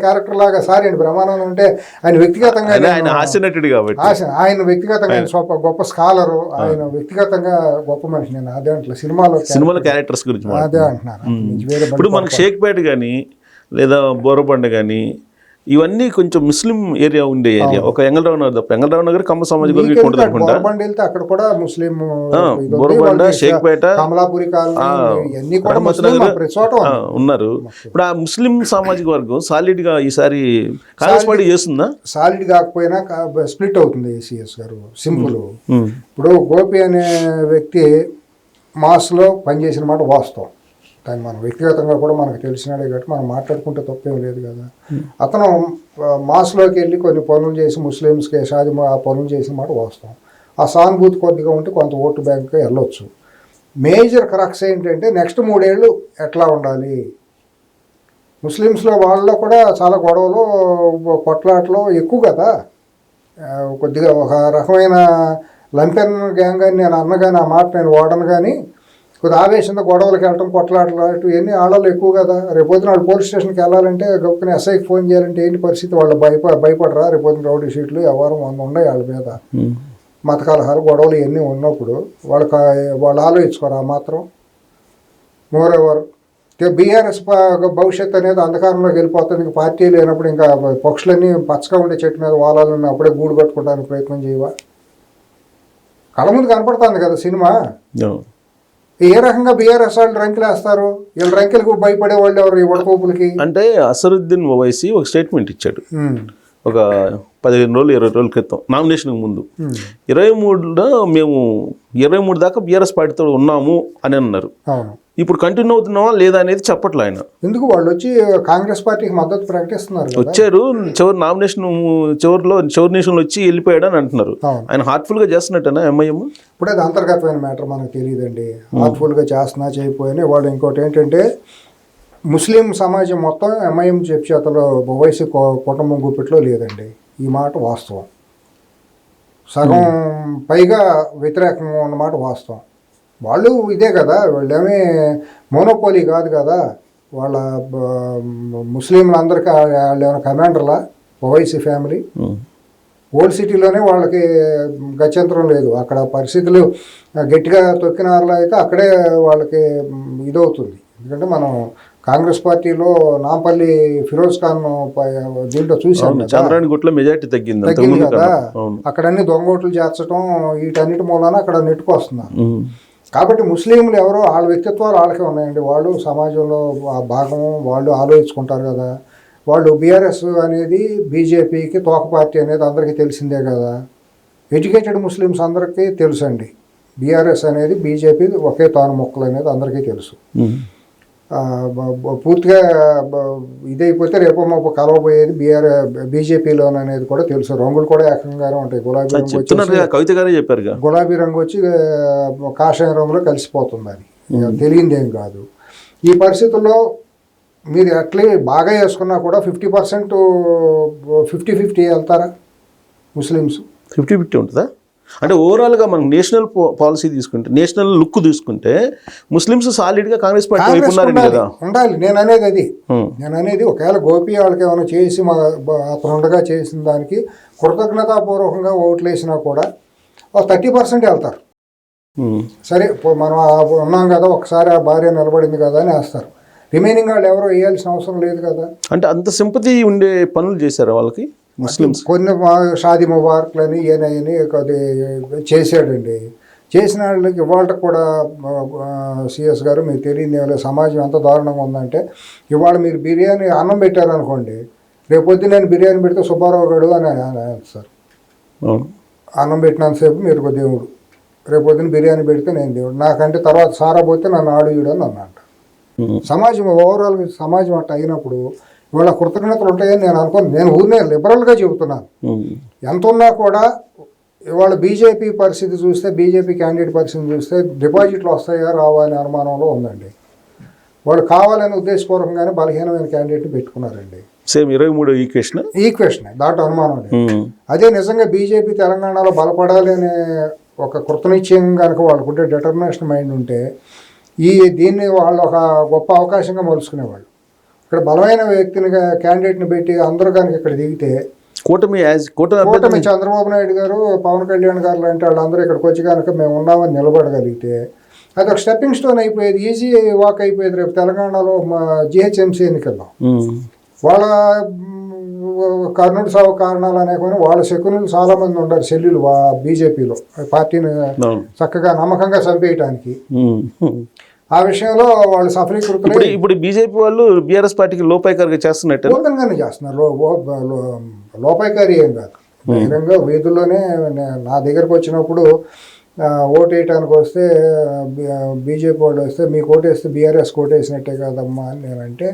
క్యారెక్టర్ లాగా. సారీ అండి, బ్రహ్మానందం అంటే ఆయన వ్యక్తిగతంగా ఆయన వ్యక్తిగతంగా గొప్ప స్కాలరు, ఆయన వ్యక్తిగతంగా గొప్ప మనిషి. నేను అదే అంటున్నా, సినిమాలో క్యారెక్టర్స్ గురించి అదే అంటున్నాను. ఇప్పుడు మనకు షేక్పేట కానీ లేదా బోరబండ కానీ ఇవన్నీ కొంచెం ముస్లిం ఏరియా ఉండే ఏరియా. ఒక ఎంగళరావు నగర్ తప్ప, ఎంగళరావు నగర్ కమ్మ సామాజిక వర్గం అక్కడ కూడా ముస్లిం, బోరబండ, షేక్పేట, కమలాపురి ఉన్నారు. ఇప్పుడు ఆ ముస్లిం సామాజిక వర్గం సాలిడ్ గా ఈసారి కాంగ్రెస్ పార్టీ చేస్తుందా? సాలిడ్ కాకపోయినా స్ప్లిట్ అవుతుంది ఏసీఎస్ గారు. సింపుల్. ఇప్పుడు గోపి అనే వ్యక్తి మాస్లో పనిచేసిన మాట వాస్తవం. దాన్ని మనం వ్యక్తిగతంగా కూడా మనకు తెలిసినాడే కాబట్టి మనం మాట్లాడుకుంటే తప్పేం లేదు కదా. అతను మాస్లోకి వెళ్ళి కొన్ని పనులు చేసి ముస్లిమ్స్కి షాది ఆ పనులు చేసిన మాట వాస్తవం. ఆ సానుభూతి కొద్దిగా ఉంటే కొంత ఓటు బ్యాంక్కి వెళ్ళొచ్చు. మేజర్ క్రక్స్ ఏంటంటే నెక్స్ట్ 3 ఏళ్ళు ఎట్లా ఉండాలి. ముస్లిమ్స్లో వాళ్ళలో కూడా చాలా గొడవలు, కొట్లాటలు ఎక్కువ కదా. కొద్దిగా ఒక రకమైన లంపెన్ గ్యాంగ్ అని నేను అన్న కానీ, ఆ మాట నేను వాడను కానీ, కొద్దిగా ఆవేశంతో గొడవలకు వెళ్ళటం, కొట్లాటలు ఇవన్నీ ఆడవాళ్ళు ఎక్కువ కదా. రేపొద్దున వాళ్ళు పోలీస్ స్టేషన్కి వెళ్ళాలంటే గొప్పని ఎస్ఐకి ఫోన్ చేయాలంటే ఏంటి పరిస్థితి, వాళ్ళు భయపడరా? రేపొద్దున రౌడీ షీట్లు ఎవరు 100 ఉన్నాయి వాళ్ళ మీద, మత కలహాలు గొడవలు ఇవన్నీ ఉన్నప్పుడు వాళ్ళు ఆలోచించుకోరు ఆ మాత్రం. మోరెవర్ బీఆర్ఎస్ భవిష్యత్తు అనేది అంధకారంలోకి వెళ్ళిపోతుంది. ఇంకా పార్టీ లేనప్పుడు ఇంకా పక్షులన్నీ పచ్చగా ఉండే చెట్టు మీద వాలాలని అప్పుడే గూడు కట్టుకోవడానికి ప్రయత్నం చేయవా? కళ్ళ ముందు కనపడుతుంది కదా సినిమా. ఏ రకంగా బీఆర్ఎస్ వాళ్ళు రంకెలేస్తారు? వీళ్ళు రంకెలకు భయపడే వాళ్ళు ఎవరు? ఈ ఉడకోపులకి అంటే అసరుద్దీన్ ఓవైసీ ఒక స్టేట్మెంట్ ఇచ్చాడు ఒక 15 రోజులు 20 రోజుల క్రితం, నామినేషన్కి ముందు. 23లో మేము 23 దాకా బీఆర్ఎస్ పార్టీతో ఉన్నాము అని అన్నారు. అవును. ఇప్పుడు కంటిన్యూ అవుతున్నావా లేదా అనేది చెప్పట్లే ఆయన. ఎందుకు వాళ్ళు వచ్చి కాంగ్రెస్ పార్టీకి మద్దతు ప్రకటిస్తున్నారు కదా. వచ్చారు, చివరి నామినేషన్ చివరి నిమిషంలో వచ్చి వెళ్ళిపోయాడు అని అంటున్నారు. ఆయన హార్ట్ఫుల్గా చేస్తున్నట్టేనా ఎంఐఎం? ఇప్పుడు అది అంతర్గతమైన మ్యాటర్ మనకు తెలియదండి. హార్ట్ఫుల్గా చేస్తున్నా చేయకపోయినా వాళ్ళు ఇంకోటి ఏంటంటే ముస్లిం సమాజం మొత్తం ఎంఐఎం చేతిలో ఓవైసీ కుటుంబం గుప్పిట్లో లేదండి. ఈ మాట వాస్తవం. సగం పైగా వ్యతిరేకంగా ఉన్నమాట వాస్తవం. వాళ్ళు ఇదే కదా, వాళ్ళేమీ మోనోపోలీ కాదు కదా. వాళ్ళ ముస్లింలందరికీ వాళ్ళు ఏమైనా కమాండర్లా ఓవైసీ ఫ్యామిలీ? ఓల్డ్ సిటీలోనే వాళ్ళకి గత్యంతరం లేదు. అక్కడ పరిస్థితులు గట్టిగా తొక్కినారులో అయితే అక్కడే వాళ్ళకి ఇదవుతుంది. ఎందుకంటే మనం కాంగ్రెస్ పార్టీలో నాంపల్లి ఫిరోజ్ ఖాన్ దీంట్లో చూసాం, చంద్రాయణగుట్లో మెజార్టీ తగ్గింది కదా. అక్కడ అన్ని దొంగోట్లు చేర్చడం వీటన్నిటి మూలాన అక్కడ నెట్టుకొస్తున్నారు. కాబట్టి ముస్లింలు ఎవరో వాళ్ళ వ్యక్తిత్వాలు వాళ్ళకే ఉన్నాయండి. వాళ్ళు సమాజంలో ఆ భాగం, వాళ్ళు ఆలోచించుకుంటారు కదా. వాళ్ళు బీఆర్ఎస్ అనేది బీజేపీకి తోక పార్టీ అనేది అందరికీ తెలిసిందే కదా. ఎడ్యుకేటెడ్ ముస్లిమ్స్ అందరికీ తెలుసు అండి. బీఆర్ఎస్ అనేది బీజేపీ ఒకే తాను మొక్కలు అనేది అందరికీ తెలుసు. పూర్తిగా ఇదైపోతే రేపు మాకు కలవబోయేది బీజేపీలోనే అనేది కూడా తెలుసు. రంగులు కూడా ఏకంగానే ఉంటాయి. గులాబీ రంగు వచ్చి గులాబీ రంగు వచ్చి కాషాయ రంగులో కలిసిపోతుంది. అని తెలియందేం కాదు. ఈ పరిస్థితుల్లో మీరు అట్లే బాగా వేసుకున్నా కూడా 50% 50-50 వెళ్తారా ముస్లిమ్స్? 50-50 ఉంటుందా? అంటే ఓవరాల్గా మనం నేషనల్ పాలసీ తీసుకుంటే, నేషనల్ లుక్ తీసుకుంటే ముస్లిమ్స్ సాలిడ్గా కాంగ్రెస్ పార్టీ వైపు ఉన్నారండి కదా. ఉండాలి. నేను అనేది ఒకవేళ గోపి వాళ్ళకి ఏమైనా చేసి అతను ఉండగా చేసిన దానికి కృతజ్ఞతాపూర్వకంగా ఓట్లు వేసినా కూడా 30% వెళ్తారు. సరే మనం ఉన్నాం కదా, ఒకసారి ఆ భార్య నిలబడింది కదా అని వేస్తారు. రిమైనింగ్ వాళ్ళు ఎవరో వేయాల్సిన అవసరం లేదు కదా. అంటే అంత సింపతి ఉండే పనులు చేశారు వాళ్ళకి ముస్లిమ్స్. కొన్ని షాదీ ముబారక్లని ఏనని చేశాడండి. చేసిన వాళ్ళకి ఇవాళ కూడా సిఎస్ గారు మీకు తెలియదు, సమాజం ఎంత దారుణంగా ఉందంటే ఇవాళ మీరు బిర్యానీ అన్నం పెట్టారనుకోండి, రేపొద్దు నేను బిర్యానీ పెడితే సుబ్బారావు గడు అని సార్ అన్నం పెట్టినంతసేపు మీరు ఒక దేవుడు, రేపొద్దున బిర్యానీ పెడితే నేను దేవుడు, నాకంటే తర్వాత సారా పోతే నన్ను ఆడుయుడు అని అన్నట్టు. సమాజం ఓవరాల్ సమాజం అట్ట అయినప్పుడు ఇవాళ కృతజ్ఞతలు ఉంటాయని నేను అనుకోను. నేను ఊరినే లిబరల్గా చెబుతున్నాను. ఎంత ఉన్నా కూడా ఇవాళ బీజేపీ పరిస్థితి చూస్తే, బీజేపీ క్యాండిడేట్ పరిస్థితి చూస్తే డిపాజిట్లు వస్తాయా రావా అనే అనుమానంలో ఉందండి. వాళ్ళు కావాలని ఉద్దేశపూర్వకంగానే బలహీనమైన క్యాండిడేట్ని పెట్టుకున్నారండి. సేమ్ 23 ఈక్వేషన్ దాంట్లో అనుమానం లేదు. అదే నిజంగా బీజేపీ తెలంగాణలో బలపడాలి అనే ఒక కృతనిశ్చయం కనుక వాళ్ళకుంటే, డిటర్మినేషన్ మైండ్ ఉంటే దీన్ని వాళ్ళు ఒక గొప్ప అవకాశంగా మలుచుకునేవాళ్ళు. ఇక్కడ బలమైన వ్యక్తిని క్యాండిడేట్ని పెట్టి అందరూ కనుక ఇక్కడ దిగితే కూటమి చంద్రబాబు నాయుడు గారు, పవన్ కళ్యాణ్ గారు లాంటి వాళ్ళందరూ ఇక్కడికి వచ్చి కనుక మేము ఉన్నామని నిలబడగలిగితే అది ఒక స్టెప్పింగ్ స్టోన్ అయిపోయేది, ఈజీ వాక్ అయిపోయేది. రేపు తెలంగాణలో జిహెచ్ఎంసీ ఎన్నికల్లో వాళ్ళ కర్ణుడు సాగు కారణాలు అనేకమైన వాళ్ళ శకునులు చాలామంది ఉంటారు, సెల్లులు బీజేపీలో పార్టీని చక్కగా నమ్మకంగా చంపేయటానికి. ఆ విషయంలో వాళ్ళు సఫలీకృతులు. ఇప్పుడు బీజేపీ వాళ్ళు బీఆర్ఎస్ పార్టీకి లోపాయికారిగా చేస్తున్నట్టు ఓపెన్గానే చేస్తున్నారు. లోపాయికారి ఏం కాదు, బహిరంగ వీధుల్లోనే. నా దగ్గరకు వచ్చినప్పుడు ఓటు వేయటానికి వస్తే బీజేపీ వాళ్ళు వస్తే మీకు ఓటేస్తే బీఆర్ఎస్ ఓటేసినట్టే కాదమ్మా అని నేనంటే,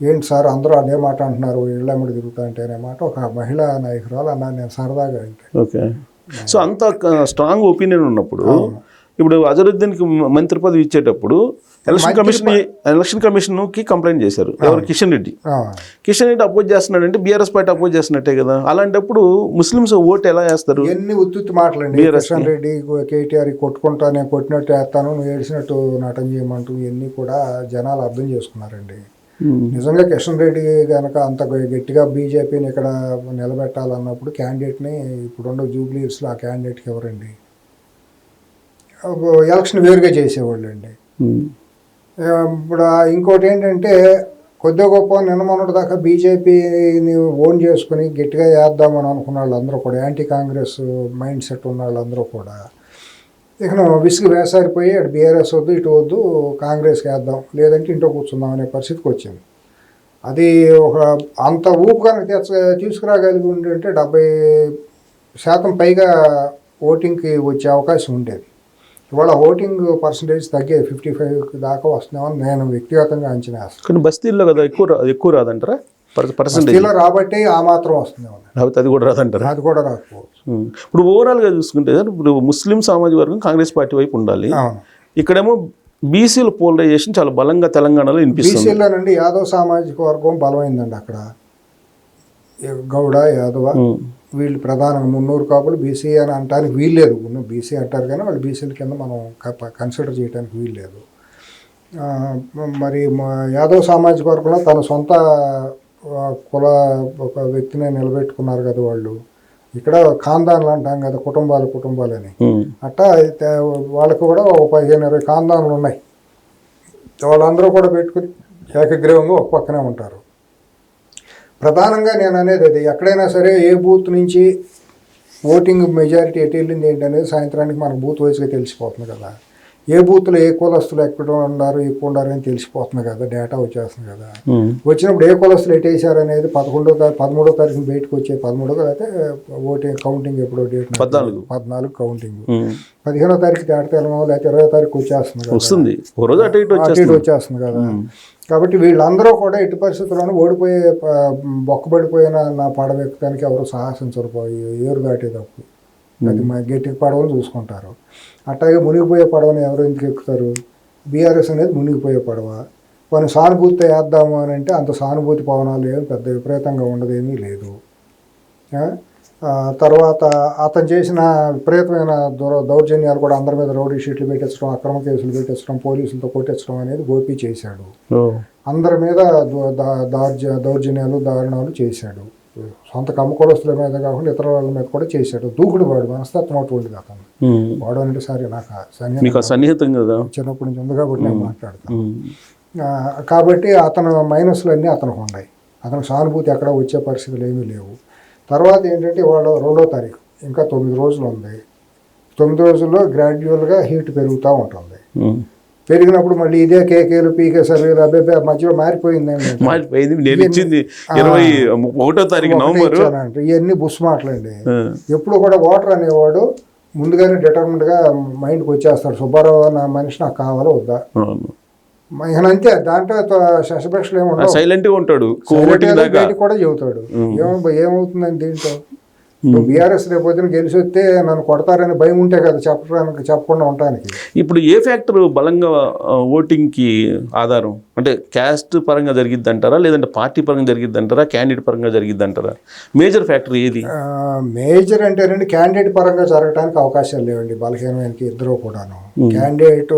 ఏంటి సార్ అందరూ అదే మాట అంటున్నారు ఇళ్ళమ్మడి తిరుగుతా అంటే అనే మాట ఒక మహిళా నాయకురాలు అన్నా. నేను సరదాగా అంటే ఓకే. సో అంత స్ట్రాంగ్ ఒపీనియన్ ఉన్నప్పుడు ఇప్పుడు అజరుద్దీన్కి మంత్రి పదవి ఇచ్చేటప్పుడు ఎలక్షన్ కమిషన్కి కంప్లైంట్ చేశారు ఎవరు, కిషన్ రెడ్డి. కిషన్ రెడ్డి అపోజ్ చేస్తున్నాడంటే బీఆర్ఎస్ పార్టీ అపోజ్ చేస్తున్నట్టే కదా. అలాంటప్పుడు ముస్లిమ్స్ ఓటు ఎలా వేస్తారు? ఎన్ని ఉత్తుత్తి మాటలండి. కిషన్ రెడ్డి కేటీఆర్ కొట్టుకుంటా, నేను కొట్టినట్టు వేస్తాను, నువ్వు ఏడిసినట్టు నటన చేయమంటూ ఇవన్నీ కూడా జనాలు అర్థం చేసుకున్నారండి. నిజంగా కిషన్ రెడ్డి కనుక అంత గట్టిగా బీజేపీని ఇక్కడ నిలబెట్టాలన్నప్పుడు క్యాండిడేట్ని ఇప్పుడున్న జూబ్లీస్లో ఆ క్యాండిడేట్కి ఎవరండి, ఎలక్షన్ వేరుగా చేసేవాళ్ళు అండి. ఇప్పుడు ఇంకోటి ఏంటంటే కొద్దిగా గొప్ప నిన్న మొన్నటి దాకా బీజేపీని ఓన్ చేసుకుని గట్టిగా వేద్దామని అనుకున్న వాళ్ళందరూ కూడా, యాంటీ కాంగ్రెస్ మైండ్ సెట్ ఉన్న వాళ్ళందరూ కూడా ఇక విసుగు వేసారిపోయి అటు బీఆర్ఎస్ వద్దు, ఇటు వద్దు, కాంగ్రెస్కి వేద్దాం, లేదంటే ఇంట్లో కూర్చుందాం అనే పరిస్థితికి వచ్చింది. అది ఒక అంత ఊపు కనుక తీసుకురాగలిగి ఉంటే 70% పైగా ఓటింగ్కి వచ్చే అవకాశం ఉండేది. ఇవాళ ఓటింగ్ పర్సంటేజ్ తగ్గే 55 దాకా వస్తున్నామని నేను వ్యక్తిగతంగా అంచనా వేస్తాను. కానీ బస్తీల్లో కదా ఎక్కువ రాదంటారా పర్సంటేజ్? రాబట్టి ఆ మాత్రం వస్తుంది, అది కూడా రాదంటారా? అది కూడా రాకపోవచ్చు. ఇప్పుడు ఓవరాల్గా చూసుకుంటే సార్, ఇప్పుడు ముస్లిం సామాజిక వర్గం కాంగ్రెస్ పార్టీ వైపు ఉండాలి. ఇక్కడేమో బీసీల పోలరైజేషన్ చాలా బలంగా తెలంగాణలో వినిపిస్తుంది. బీసీలోనండి యాదవ్ సామాజిక వర్గం బలమైందండి. అక్కడ గౌడ, యాదవ వీళ్ళు ప్రధానంగా 300 కాపులు బీసీ అని అనడానికి వీల్లేదు. బీసీ అంటారు కానీ వాళ్ళు బీసీల కింద మనం కన్సిడర్ చేయడానికి వీల్లేదు. మరి యాదవ్ సామాజిక వర్గంలో తన సొంత కుల ఒక వ్యక్తిని నిలబెట్టుకున్నారు కదా వాళ్ళు. ఇక్కడ ఖాందాన్లు అంటాం కదా, కుటుంబాలని. అట్టా వాళ్ళకు కూడా ఒక 15-20 ఖాందాన్లు ఉన్నాయి. వాళ్ళందరూ కూడా పెట్టుకుని ఏకగ్రీవంగా ఒక పక్కనే ఉంటారు. ప్రధానంగా నేను అనేది అది, ఎక్కడైనా సరే ఏ బూత్ నుంచి ఓటింగ్ మెజారిటీ ఎటు వెళ్ళింది ఏంటనేది సాయంత్రానికి మనకు బూత్ వైజ్గా తెలిసిపోతుంది కదా. ఏ బూత్లో ఏ కులస్తులు ఎక్కువ ఉన్నారు, ఎక్కువ ఉన్నారు అని తెలిసిపోతుంది కదా, డేటా వచ్చేస్తుంది కదా. వచ్చినప్పుడు ఏ కులస్తులు ఎటేసారు అనేది 13వ తారీఖున బయటకు వచ్చే 13వ అయితే ఓటింగ్ కౌంటింగ్ ఎప్పుడో డేట్ 14 కౌంటింగ్, 15వ తారీఖు దాటితేమో లేకపోతే 20వ తారీఖు వచ్చేస్తుంది కదా. కాబట్టి వీళ్ళందరూ కూడా ఎట్టి పరిస్థితుల్లోనూ ఓడిపోయే బొక్కబడిపోయిన నా పడవెక్కడానికి ఎవరు సాహసించకపోయి ఏరు దాటేటప్పుడు అది గట్టికి పడవని చూసుకుంటారు. అట్లాగే మునిగిపోయే పడవని ఎవరు ఎందుకు ఎక్కుతారు? బీఆర్ఎస్ అనేది మునిగిపోయే పడవ. కొన్ని సానుభూతితో వేద్దాము అని అంటే అంత సానుభూతి పవనాలు ఏమి పెద్ద విపరీతంగా ఉండదేమీ లేదు. తర్వాత అతను చేసిన విపరీతమైన దౌర్జన్యాలు కూడా, అందరి మీద రౌడీ షీట్లు పెట్టించడం, అక్రమ కేసులు పెట్టించడం, పోలీసులతో కొట్టించడం అనేది గోపి చేశాడు. అందరి మీద దౌర్జన్యాలు, దారుణాలు చేశాడు. సొంత కమ్మకొలస్తుల మీద కాకుండా ఇతర వాళ్ళ మీద కూడా చేశాడు. దూకుడు వాడు, మనస్తత్వం అటువంటిది అతను. వాడు అంటే సరే నాకు సన్నిహితం కదా, చిన్నప్పటి నుంచి ఉంది కాబట్టి నేను మాట్లాడతాను. కాబట్టి అతను మైనస్లన్నీ అతనికి ఉన్నాయి. అతనికి సానుభూతి ఎక్కడ వచ్చే పరిస్థితులు ఏమీ లేవు. తర్వాత ఏంటంటే వాళ్ళు 2వ తారీఖు ఇంకా 9 రోజులు ఉంది. 9 రోజుల్లో గ్రాడ్యువల్గా హీట్ పెరుగుతూ ఉంటుంది. పెరిగినప్పుడు మళ్ళీ ఇదే కేకేలు పీకే సర్వేలు అబ్బాయి మధ్యలో మారిపోయిందండి. ఇవన్నీ బుస్ మాటలండి. ఎప్పుడు కూడా ఓటర్ అనేవాడు ముందుగానే డిటర్మిన్డ్గా మైండ్కి వచ్చేస్తాడు, సుబ్బారావు నా మనిషి నాకు కావాలో వద్దా అంతే. దాంట్లో శశభక్షలు ఏముంటాడు, సైలెంట్గా ఉంటాడు, కూడా చెబుతాడు. ఏమవుతుందని దీంట్లో బీఆర్ఎస్ రేపు పొద్దున గెలిచి వస్తే నన్ను కొడతారని భయం ఉంటే కదా చెప్పకుండా ఉండటానికి. ఇప్పుడు ఏ ఫ్యాక్టర్ బలంగా ఓటింగ్కి ఆధారం? అంటే క్యాస్ట్ పరంగా జరిగిద్ది అంటారా, లేదంటే పార్టీ పరంగా జరిగిద్ది అంటారా, క్యాండిడేట్ పరంగా జరిగిద్ది అంటారా? మేజర్ ఫ్యాక్టర్ ఏది? మేజర్ అంటేనండి క్యాండిడేట్ పరంగా జరగడానికి అవకాశాలు లేవండి బలహీనమైనకి ఇద్దరు కూడాను. క్యాండిడేట్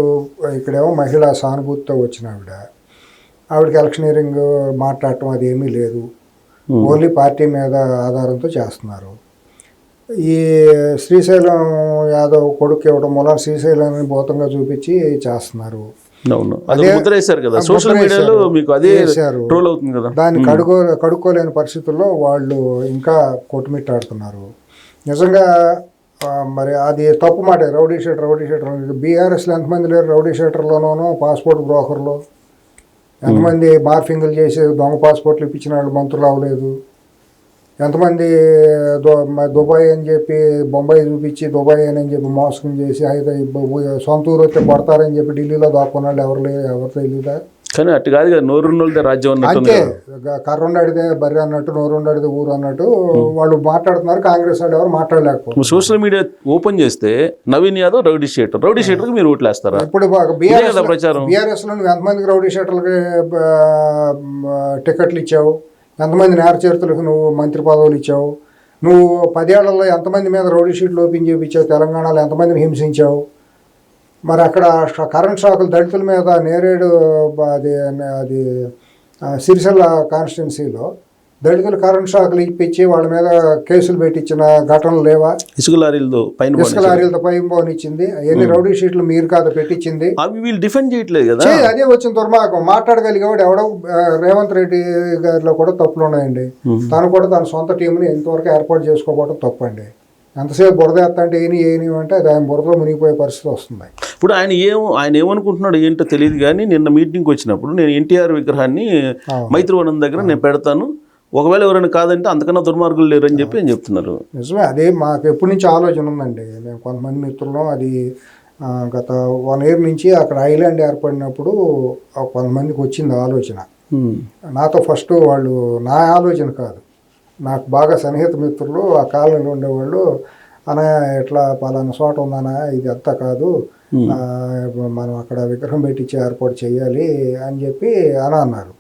ఇక్కడేమో మహిళా సానుభూతితో వచ్చిన ఆవిడకి ఎలక్షనీరింగ్ మాట్లాడటం అది ఏమీ లేదు. ఓన్లీ పార్టీ మీద ఆధారంతో చేస్తున్నారు. ఈ శ్రీశైలం యాదవ్ కొడుకు ఇవ్వడం వల్ల శ్రీశైలాన్ని భూతంగా చూపించి చేస్తున్నారు. దాన్ని కడుక్కోలేని పరిస్థితుల్లో వాళ్ళు ఇంకా కొట్టుమిట్టాడుతున్నారు. నిజంగా మరి అది తప్పు మాట. రౌడీ షీటర్ బీఆర్ఎస్లో ఎంతమంది లేరు రౌడీ షీటర్లోనూ, పాస్పోర్ట్ బ్రోకర్లు ఎంతమంది మార్ఫింగ్లు చేసి దొంగ పాస్పోర్ట్లు ఇప్పించిన వాళ్ళు మంత్రులు అవ్వలేదు. ఎంతమంది దుబాయ్ అని చెప్పి బొంబాయి చూపించి దుబాయ్ అని చెప్పి మోసం చేసి అయితే సొంత ఊరు వస్తే కొడతారని చెప్పి ఢిల్లీలో దాక్కున్న వాళ్ళు ఎవరు తెలియదా? కానీ అటు కాదు కదా, నోరున్నోళ్ళదే రాజ్యం అన్నట్టు అంతే, కర్రుండాడితే బర్రె అన్నట్టు, నోరుండాడితే ఊరు అన్నట్టు వాళ్ళు మాట్లాడుతున్నారు. కాంగ్రెస్ వాళ్ళు ఎవరు మాట్లాడలేకపోతున్నారు. సోషల్ మీడియా ఓపెన్ చేస్తే నవీన్ యాదవ్ రౌడీ షీటర్కి మీరు ఓట్లేస్తారా? ఇప్పుడు ప్రచారం బీఆర్ఎస్లో నువ్వు ఎంతమందికి రౌడీ షీటర్లకి టికెట్లు ఇచ్చావు, ఎంతమంది నేర చరిత్రలకు నువ్వు మంత్రి పదవులు ఇచ్చావు, నువ్వు 10 ఏళ్లలో ఎంతమంది మీద రౌడీ షీట్లు ఓపెన్ చేయించావు, తెలంగాణలో ఎంతమందిని హింసించావు. మరి అక్కడ కరెంట్ షాకులు దళితుల మీద నేరేడు అది సిరిసిల్ల కాన్స్టిట్యున్సీలో దళితులు కరెంట్ షాకులు ఇప్పించి వాళ్ళ మీద కేసులు పెట్టించిన ఘటనలు లేవా? ఇసుక లారీలతో పైన పోనిచ్చింది. ఎన్ని రౌడీ షీట్లు మీరు కాదు పెట్టించింది. అవి వీళ్ళు డిఫెండ్ చేయట్లేదు కదా. అదే వచ్చిన దుర్మార్గం. మాట్లాడగలిగేవాడు ఎవడో రేవంత్ రెడ్డి గారిలో కూడా తప్పులు ఉన్నాయండి. తను కూడా తన సొంత టీంని ఇంతవరకు ఏర్పాటు చేసుకోకపోవడం తప్పండి. ఎంతసేపు బురద ఎత్తంటే ఏని అంటే అది ఆయన బురదలో మునిగిపోయే పరిస్థితి వస్తుంది. ఇప్పుడు ఆయన ఏమనుకుంటున్నాడు ఏంటో తెలియదు. కానీ నిన్న మీటింగ్కి వచ్చినప్పుడు నేను ఎన్టీఆర్ విగ్రహాన్ని మైత్రివనం దగ్గర నేను పెడతాను, ఒకవేళ ఎవరైనా కాదంటే అంతకన్నా దుర్మార్గులు లేరు అని చెప్పి చెప్తున్నారు. నిజమే, అదే మాకు ఎప్పటి నుంచి ఆలోచన ఉందండి. మేము కొంతమంది మిత్రులు అది గత 1 year నుంచి అక్కడ ఐలాండ్ ఏర్పడినప్పుడు కొంతమందికి వచ్చింది ఆలోచన. నాతో ఫస్ట్ వాళ్ళు, నా ఆలోచన కాదు, నాకు బాగా సన్నిహిత మిత్రులు ఆ కాలనీలో ఉండేవాళ్ళు, అన్నయ్య ఎట్లా పలానా చోట ఉందన్నా, ఇది అంతా కాదు, మనం అక్కడ విగ్రహం పెట్టించి ఏర్పాటు చేయాలి అని చెప్పి అన్నారు.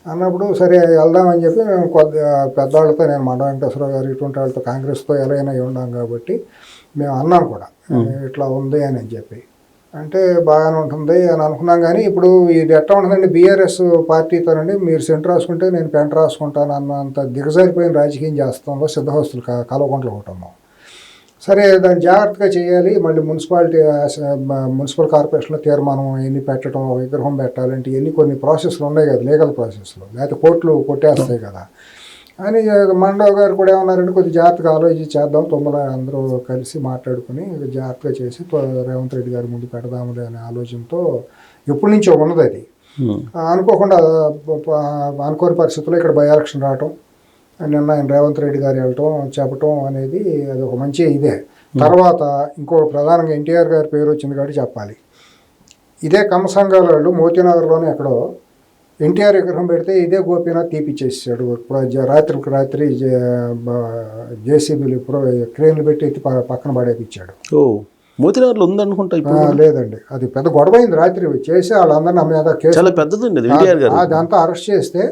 అన్నప్పుడు సరే వెళ్దామని చెప్పి మేము పెద్దవాళ్ళతో, నేను మండ వెంకటేశ్వర గారు ఇటువంటి వాళ్ళతో కాంగ్రెస్తో ఎలాగైనా ఉన్నాం కాబట్టి మేము అన్నాం కూడా ఇట్లా ఉంది అని చెప్పి. అంటే బాగానే ఉంటుంది అని అనుకున్నాం. కానీ ఇప్పుడు ఇది ఎట్లా ఉంటుందండి, బీఆర్ఎస్ పార్టీతోనండి మీరు సెంటర్ రాసుకుంటే నేను పెంట రాసుకుంటాను అన్నంత దిగజారిపోయిన రాజకీయం చేస్తాంలో సిద్ధహస్తులు కలవకుంటలు కుటుంబం. సరే దాన్ని జాగ్రత్తగా చేయాలి. మళ్ళీ మున్సిపల్ కార్పొరేషన్లో తీర్మానం ఎన్ని పెట్టడం, విగ్రహం పెట్టాలంటే ఎన్ని కొన్ని ప్రాసెస్లు ఉన్నాయి కదా, లీగల్ ప్రాసెస్లు, లేకపోతే కోర్టులు కొట్టేస్తాయి కదా అని మండవ్ గారు కూడా ఏమన్నారంటే కొద్దిగా జాగ్రత్తగా ఆలోచించి చేద్దాం, తొమ్మిది అందరూ కలిసి మాట్లాడుకుని జాగ్రత్తగా చేసి రేవంత్ రెడ్డి గారి ముందు పెడదాములే అనే ఆలోచనతో ఎప్పటి నుంచో ఉన్నది అది. అనుకోకుండా అనుకోని పరిస్థితుల్లో ఇక్కడ బై ఎలక్షన్ రావటం, నిన్న ఆయన రేవంత్ రెడ్డి గారు వెళ్ళటం చెప్పటం అనేది అది ఒక మంచి ఇదే. తర్వాత ఇంకో ప్రధానంగా ఎన్టీఆర్ గారి పేరు వచ్చింది కాబట్టి చెప్పాలి. ఇదే కమ్మ సంఘాల వాళ్ళు మోతీనగర్లోనే ఎక్కడో ఎన్టీఆర్ విగ్రహం పెడితే ఇదే గోపీనాథ్ తీపిచ్చేసాడు. రాత్రికి రాత్రి జేసీబీలు ఇప్పుడు క్రేన్లు పెట్టి ఎత్తి పక్కన పడేపించాడు. మోతీనగర్లో ఉందనుకుంటా. లేదండి, అది పెద్ద గొడవ అయింది. రాత్రి చేసి వాళ్ళందరినీ నా మీద కేసు అదంతా అరెస్ట్ చేస్తే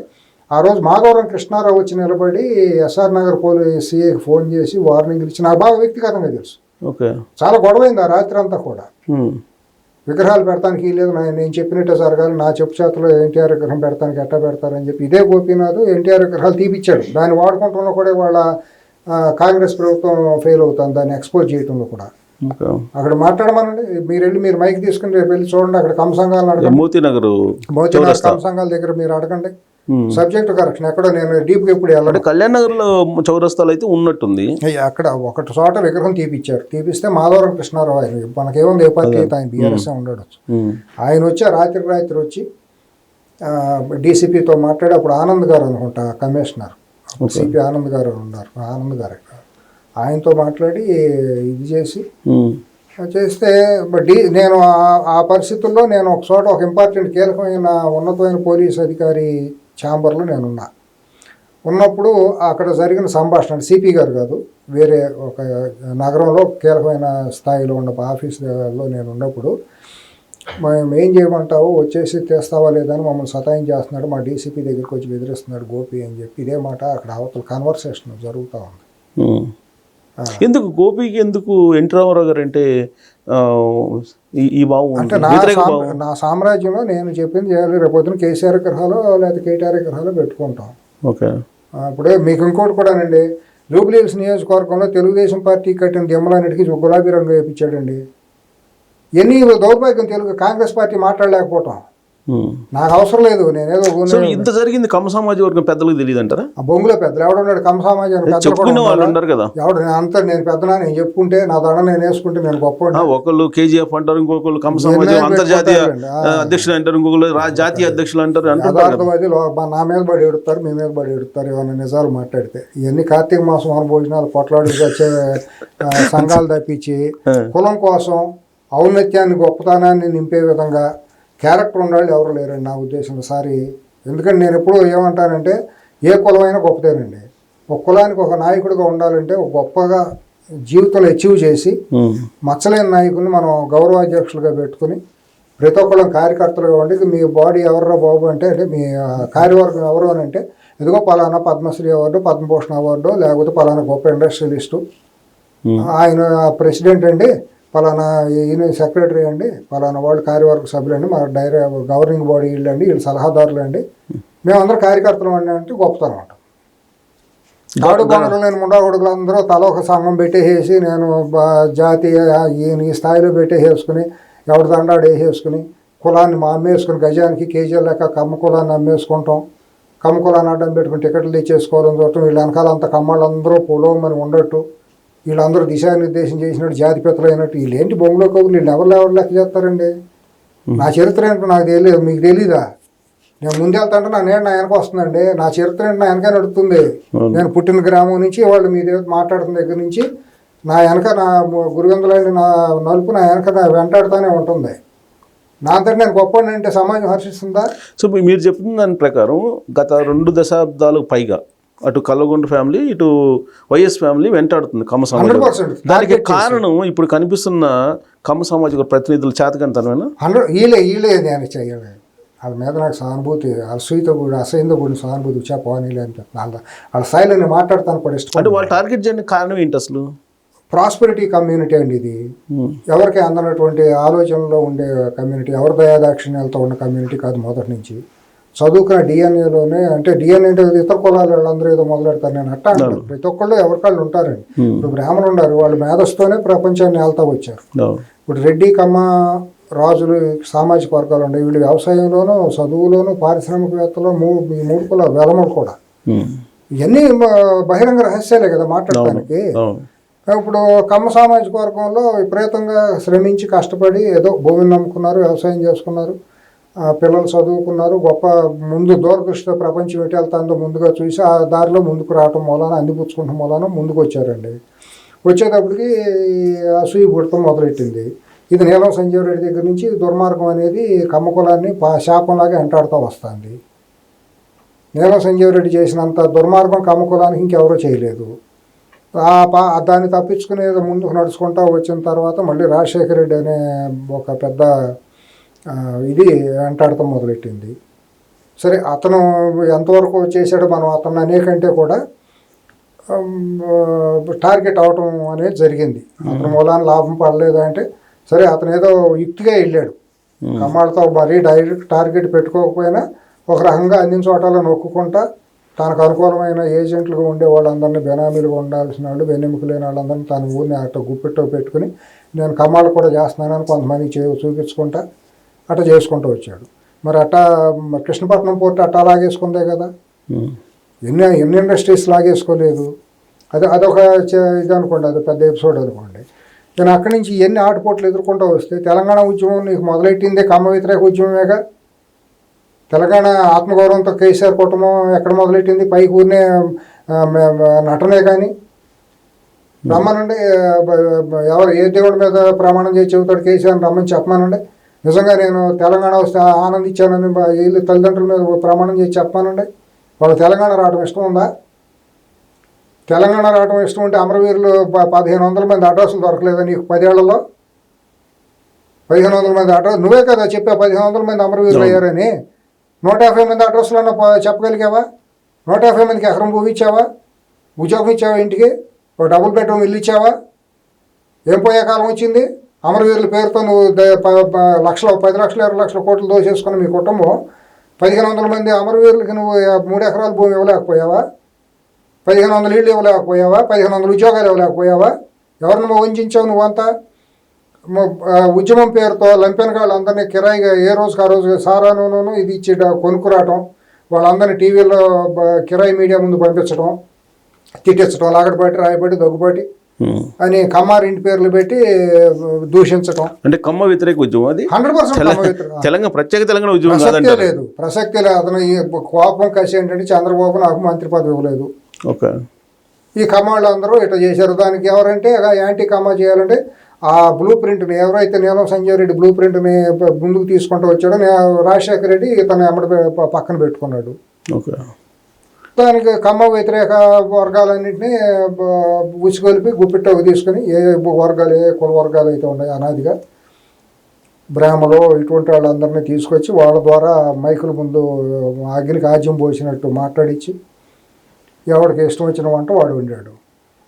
ఆ రోజు మాధవరం కృష్ణారావు వచ్చి నిలబడి ఎస్ఆర్ నగర్ పోలీస్ సిఐకి ఫోన్ చేసి వార్నింగ్ ఇచ్చి, నాకు బాగా వ్యక్తిగతంగా తెలుసు. చాలా గొడవైంది ఆ రాత్రి అంతా కూడా. విగ్రహాలు పెడతానికి లేదు, నేను చెప్పినట్టే జరగాలి, నా చెప్పు చేతలో ఎన్టీఆర్ విగ్రహం పెడతానికి ఎట్టా పెడతారని చెప్పి ఇదే గోపీనాథ్ ఎన్టీఆర్ విగ్రహాలు తీపిచ్చాడు. దాన్ని వాడుకుంటున్నా కూడా వాళ్ళ కాంగ్రెస్ ప్రభుత్వం ఫెయిల్ అవుతుంది దాన్ని ఎక్స్పోజ్ చేయడంలో కూడా. అక్కడ మాట్లాడమనండి, మీరు మైక్ తీసుకుని రేపు వెళ్ళి చూడండి, అక్కడ కమ్మ సంఘాలను అడగండి, మోతీనగర్ కమ్మ సంఘాల దగ్గర మీరు అడగండి. సబ్జెక్ట్ కరెక్షన్ ఎక్కడో నేను డీప్గా ఇప్పుడు వెళ్ళాను. కళ్యాణ్ నగర్లో చౌరస్తాలు అయితే ఉన్నట్టుంది. అక్కడ ఒకటి చోట విగ్రహం తీపిచ్చారు. తీపిస్తే మాధవరం కృష్ణారావు ఆయన మనకేముంది ఏ పార్టీ అయితే ఆయన బీఆర్ఎస్ ఉండొచ్చు. ఆయన వచ్చి రాత్రి వచ్చి డీసీపీతో మాట్లాడి, అప్పుడు ఆనంద్ గారు అనుకుంటా కమిషనర్, సిపి ఆనంద్ గారు ఉన్నారు, ఆనంద్ గారు ఆయనతో మాట్లాడి ఇది చేస్తే నేను ఆ పరిస్థితుల్లో నేను ఒక చోట ఒక ఇంపార్టెంట్ కీలకమైన ఉన్నతమైన పోలీస్ అధికారి ఛాంబర్లో నేనున్నా. ఉన్నప్పుడు అక్కడ జరిగిన సంభాషణ, సిపి గారు కాదు, వేరే ఒక నగరంలో కీలకమైన స్థాయిలో ఉన్న ఆఫీసులో నేను ఉన్నప్పుడు, మేము ఏం చేయమంటావు, వచ్చేసి తెస్తావా లేదని మమ్మల్ని సతాయం చేస్తున్నాడు, మా డీసీపీ దగ్గరికి వచ్చి బెదిరిస్తున్నాడు గోపి అని చెప్పి ఇదే మాట అక్కడ అవతల కన్వర్సేషన్ జరుగుతూ ఉంది. ఎందుకు గోపికి ఎందుకు ఎన్టీ రామారావు గారు అంటే ఈ భావం అంటే నా సామ్రాజ్యంలో నేను చెప్పింది చేయాలి. రేపొద్దున కేసీఆర్ విగ్రహాలు లేదా కేటీఆర్ విగ్రహాలు పెట్టుకుంటాం. ఓకే, అప్పుడే మీకు ఇంకోటి కూడానండి, జూబ్లీ హిల్స్ నియోజకవర్గంలో తెలుగుదేశం పార్టీ కట్టిన దిమ్మలన్నిటికీ గులాబీ రంగు వేయించాడండి. ఎన్ని దౌర్భాగ్యం తెలుగు కాంగ్రెస్ పార్టీ మాట్లాడలేకపోవటం. నాకు అవసరం లేదు, నేనేదో ఇంత జరిగింది కమ్మ సమాజ వర్గం పెద్దలకు తెలియదు అంటారా? ఆ బొంగులో పెద్దలు ఎవడున్నాడు కమ్మ సమాజం కదా, ఎవడు అంతా నేను పెద్దనా నేను చెప్పుకుంటే నా దండ నేను వేసుకుంటే నేను గొప్ప. ఒకళ్ళు కేజీఎఫ్ అంటారు, ఇంకొకళ్ళు కమ్మ సమాజం అంతర్జాతీయ అధ్యక్షులు అంటారు, ఇంకొకళ్ళు జాతీయ అధ్యక్షులు అంటారు. నా మీద పడి ఎడుతారు, మీ మీద పడి ఎడుతారు ఏమన్నా నిజాలు మాట్లాడితే. ఇవన్నీ కార్తీక మాసం వన భోజనాలు కొట్లాడి వచ్చే సంఘాలు తప్పించి కులం కోసం ఔన్నత్యాన్ని గొప్పతనాన్ని నింపే విధంగా క్యారెక్టర్ ఉన్నవాళ్ళు ఎవరు లేరండి నా ఉద్దేశంలో. సారి ఎందుకంటే నేను ఎప్పుడూ ఏమంటానంటే ఏ కులమైనా గొప్పదేనండి. ఒక కులానికి ఒక నాయకుడిగా ఉండాలంటే ఒక గొప్పగా జీవితంలో అచీవ్ చేసి మచ్చలేని నాయకుడిని మనం గౌరవాధ్యక్షులుగా పెట్టుకుని ప్రతి ఒక్కళ్ళం కార్యకర్తలుగా ఉండి మీ బాడీ ఎవర్రా బాబు అంటే మీ కార్యవర్గం ఎవరు అని అంటే ఇదిగో పలానా పద్మశ్రీ అవార్డు, పద్మభూషణ్ అవార్డు, లేకపోతే పలానా గొప్ప ఇండస్ట్రియలిస్టు, ఆయన ప్రెసిడెంట్ అండి, పలానా ఈయన సెక్రటరీ అండి, పలానా వాళ్ళు కార్యవర్గ సభ్యులు అండి, మా గవర్నింగ్ బాడీ వీళ్ళు అండి, వీళ్ళు సలహాదారులు అండి, మేమందరం కార్యకర్తలు అండి అంటే గొప్పతనం అంటాం. ఆడు బండలు నేను ముండాగొడుగులు అందరూ తల ఒక సంఘం పెట్టేసేసి నేను జాతీయ ఈ స్థాయిలో పెట్టేసేసుకుని ఎవరి దండాడు వేసేసుకుని కులాన్ని మా అమ్మేసుకుని గజానికి కేజీల లెక్క కమ్మ కులాన్ని అమ్మేసుకుంటాం. కమ్మ కులాన్ని అడ్డం పెట్టుకుని టికెట్లు తెచ్చేసుకోవాలని చూడటం, వీళ్ళ వెనకాల అంత కమ్మలందరూ పొలవమని ఉండట్టు, వీళ్ళందరూ దిశానిర్దేశం చేసినట్టు జాతిపితలు అయినట్టు వీళ్ళేంటి బొంగులో కబుర్లు, వీళ్ళు ఎవరు లెక్క చేస్తారండి? నా చరిత్ర ఏంటో నాకు తెలియదు, మీకు తెలీదా? నేను ముందు వెళ్తాంటే నా నేడు నా వెనక వస్తుందండి. నా చరిత్ర ఏంటో నా వెనక నడుస్తుంది. నేను పుట్టిన గ్రామం నుంచి వాళ్ళు మీ దగ్గర మాట్లాడుతున్న దగ్గర నుంచి నా వెనక నా గురువందులండి నా నలుపు నా వెనక నా వెంటాడుతూనే ఉంటుంది. నా అంతటి నేను గొప్ప అంటే సమాజం హర్షిస్తుందా? సో మీరు చెప్పిన దాని ప్రకారం గత 2 దశాబ్దాలకు పైగా అటు కల్లగొండ ఫ్యామిలీ ఇటు వైఎస్ ఫ్యామిలీ వెంటాడుతుంది కమ్మ సమాజం. 100%. దానికి కారణం ఇప్పుడు కనిపిస్తున్న కమ్మ సామాజిక ప్రతినిధులు చేతకంతనమేనా? వీళ్ళే నేను చెయ్యాలి. వాళ్ళ మీద నాకు సానుభూతి, అసూయతో కూడా అసహ్యంతో కూడిన సానుభూతి చెప్పాలి అనిపిస్తుంది. వాళ్ళ స్థాయిలో నేను మాట్లాడతాను కూడా ఇష్టం. అంటే వాళ్ళు టార్గెట్ చేయడానికి కారణం ఏంటి అసలు? ప్రాస్పెరిటీ కమ్యూనిటీ అండి ఇది. ఎవరికి అందనటువంటి ఆలోచనలో ఉండే కమ్యూనిటీ, ఎవరి దయాదాక్షిణ్యాలతో ఉన్న కమ్యూనిటీ కాదు మొదటి నుంచి. చదువుకున్న డిఎన్ఏలోనే అంటే డిఎన్ఏ అంటే ఇతర కులాల వాళ్ళందరూ ఏదో మొదలెడతారు నేను అట్టా అంటారు. ప్రతి ఒక్కళ్ళు ఎవరికాళ్ళు ఉంటారండి. ఇప్పుడు బ్రాహ్మణులు ఉన్నారు, వాళ్ళు మేధస్తోనే ప్రపంచాన్ని వెళ్తా వచ్చారు. ఇప్పుడు రెడ్డి కమ్మ రాజులు సామాజిక వర్గాలు ఉన్నాయి. వీళ్ళు వ్యవసాయంలోనూ చదువులోనూ పారిశ్రామికవేత్తలు ఈ 3 కులాలు వెలమలు కూడా. ఇవన్నీ బహిరంగ రహస్యాలే కదా మాట్లాడటానికి. ఇప్పుడు కమ్మ సామాజిక వర్గంలో విపరీతంగా శ్రమించి కష్టపడి ఏదో భూమిని నమ్ముకున్నారు, వ్యవసాయం చేసుకున్నారు, పిల్లలు చదువుకున్నారు, గొప్ప ముందు దూరదృష్టితో ప్రపంచం ఎటు వెళ్తాందో ముందుగా చూసి ఆ దారిలో ముందుకు రావటం మూలాన అందిపుచ్చుకుంటాం మూలాన ముందుకు వచ్చారండి. వచ్చేటప్పటికి అసూయ పుడతం మొదలెట్టింది. ఇది నీలం సంజీవ్ రెడ్డి దగ్గర నుంచి దుర్మార్గం అనేది కమ్మ కులాన్ని శాపంలాగా వెంటాడుతూ వస్తుంది. నీలం సంజీవ్ రెడ్డి చేసినంత దుర్మార్గం కమ్మ కులానికి ఇంకెవరూ చేయలేదు. దాన్ని తప్పించుకుని ముందుకు నడుచుకుంటూ వచ్చిన తర్వాత మళ్ళీ రాజశేఖర రెడ్డి అనే ఒక పెద్ద ఇది వెంటాడటం మొదలెట్టింది. సరే అతను ఎంతవరకు చేశాడో మనం అతను అనేకంటే కూడా టార్గెట్ అవటం అనేది జరిగింది. అతని మూలాన లాభం పడలేదు అంటే సరే అతను ఏదో యుక్తిగా వెళ్ళాడు. కమ్మాళ్ళతో మరీ డైరెక్ట్ టార్గెట్ పెట్టుకోకపోయినా ఒక రకంగా అన్ని చోటాల్లో నొక్కుంటా తనకు అనుకూలమైన ఏజెంట్లుగా ఉండే వాళ్ళందరినీ బెనామీలుగా ఉండాల్సిన వాళ్ళు, వెన్నెముక లేని వాళ్ళందరినీ తన ఊరిని అట్లా గుప్పెట్టో పెట్టుకుని నేను కమ్మాళ్ళు కూడా చేస్తున్నానని కొంతమంది చూపించుకుంటా అట్లా చేసుకుంటూ వచ్చాడు. మరి అట్టా కృష్ణపట్నం పోర్టు అట్టా లాగేసుకుందే కదా, ఎన్ని ఇండస్ట్రీస్ లాగేసుకోలేదు. అదొక ఇది అనుకోండి, అది పెద్ద ఎపిసోడ్ అనుకోండి. నేను అక్కడి నుంచి ఎన్ని ఆటుపోట్లు ఎదుర్కొంటూ వస్తే తెలంగాణ ఉద్యమం నీకు మొదలెట్టిందే కమ్మ వ్యతిరేక ఉద్యమమేగా. తెలంగాణ ఆత్మగౌరవంతో కేసీఆర్ కుటుంబం ఎక్కడ మొదలెట్టింది? పైకి ఊరినే నటనే కానీ రమ్మనండి. ఎవరు ఏ దేవుడి మీద ప్రమాణం చేసి చెబుతాడు కేసీఆర్ని రమ్మని చెప్పమానండి. నిజంగా నేను తెలంగాణ వస్తే ఆనందించానని వీళ్ళు తల్లిదండ్రుల మీద ప్రమాణం చేసి చెప్పమానండి. వాళ్ళు తెలంగాణ రావడం ఇష్టం ఉందా? తెలంగాణ రావడం ఇష్టం ఉంటే అమరవీరులు 1500 మంది అడ్రస్లు దొరకలేదా నీకు 10 ఏళ్లలో? 1500 మంది అడ్రస్ నువ్వే కదా చెప్పా 1500 మంది అమరవీరులు అయ్యారని. 150 మంది అడ్రస్లు అన్న చెప్పగలిగావా? 150 మందికి ఎకరం భూమి ఇచ్చావా? ఉద్యోగం ఇచ్చావా? ఇంటికి ఒక డబుల్ బెడ్రూమ్ ఇల్లు ఇచ్చావా? ఏం పోయే కాలం వచ్చింది? అమరవీరుల పేరుతో నువ్వు 10 లక్షలు 20 లక్షల కోట్లు దోచేసుకున్న మీ కుటుంబం 1500 మంది అమరవీరులకి నువ్వు 3 ఎకరాల భూమి ఇవ్వలేకపోయావా? 1500 ఇళ్ళు ఇవ్వలేకపోయావా? 1500 ఉద్యోగాలు ఇవ్వలేకపోయావా? ఎవరిని వంచావు నువ్వంతా? ఉద్యమం పేరుతో లంపెనగాళ్ళు అందరినీ కిరాయిగా ఏ రోజుకి ఆ రోజు సారాను ఇది ఇచ్చి కొనుక్కురావటం, వాళ్ళందరినీ టీవీలో కిరాయి మీడియా ముందు పంపించడం, తిట్టించడం, లాగడపాటి రాయపాటి దగ్గుపాటి అని కమ్మారింటి పేర్లు పెట్టి దూషించడం. అంటే కమ్మ వ్యతిరేక ఉద్యమం అది 100% తెలంగాణ ప్రత్యేక తెలంగాణ ఉద్యమం ప్రసక్తే లేదు. అతను ఈ కోపం కసి ఏంటంటే చంద్రబాబు నాకు మంత్రి పదవి ఇవ్వలేదు, ఈ కమ్మాళ్ళు అందరూ ఇట్లా చేశారు. దానికి ఎవరంటే యాంటీ కమ్మ చేయాలంటే ఆ బ్లూ ప్రింట్ని ఎవరైతే నీలం సంజయ్ రెడ్డి బ్లూ ప్రింట్ని ముందుకు తీసుకుంటూ వచ్చాడో రాజశేఖర రెడ్డి తన ఎమ్మడి పక్కన పెట్టుకున్నాడు. ఓకే. దానికి కమ్మ వ్యతిరేక వర్గాలన్నింటినీ ఉసిగొలిపి గుప్పిట్టకు తీసుకొని ఏ వర్గాలు ఏ కుల వర్గాలు అయితే ఉన్నాయి అనాదిగా బ్రాహ్మలు ఇటువంటి వాళ్ళందరినీ తీసుకొచ్చి వాళ్ళ ద్వారా మైకుల ముందు అగ్నికి ఆజ్యం పోసినట్టు మాట్లాడించి ఎవరికి ఇష్టం వచ్చిన వంట వాడు వండాడు.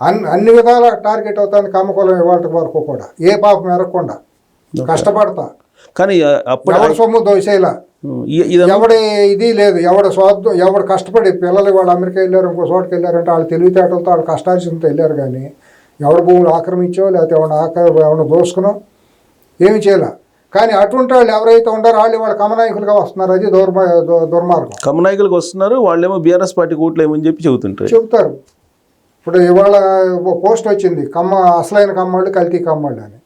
అన్ని విధాల టార్గెట్ అవుతుంది కమ్మకులం ఇవాళ వరకు కూడా ఏ పాపం ఎరగకుండా కష్టపడతా. కానీ ఎవరి సొమ్ము దోసేలా ఎవడి ఇది లేదు, ఎవడ స్వార్థం ఎవడు కష్టపడి పిల్లలు వాళ్ళు అమెరికా వెళ్ళారు ఇంకో చోటుకి వెళ్ళారంటే వాళ్ళు తెలివితేటలతో వాళ్ళు కష్టార్జితంతో వెళ్ళారు. కానీ ఎవడ భూములు ఆక్రమించో లేకపోతే ఎవరిని దోసుకునో ఏమి చేయాల. కానీ అటువంటి వాళ్ళు ఎవరైతే ఉన్నారో వాళ్ళ కమనాయకులుగా వస్తున్నారు. అది దుర్మార్గం. కమనాయకులకు వస్తున్నారు, వాళ్ళేమో బీఆర్ఎస్ పార్టీ కూట్లు ఏమని చెప్పి చెబుతారు. ఇప్పుడు ఇవాళ పోస్ట్ వచ్చింది అసలైన కమ్మళ్ళు కల్తీ కమ్మళ్ళు అని.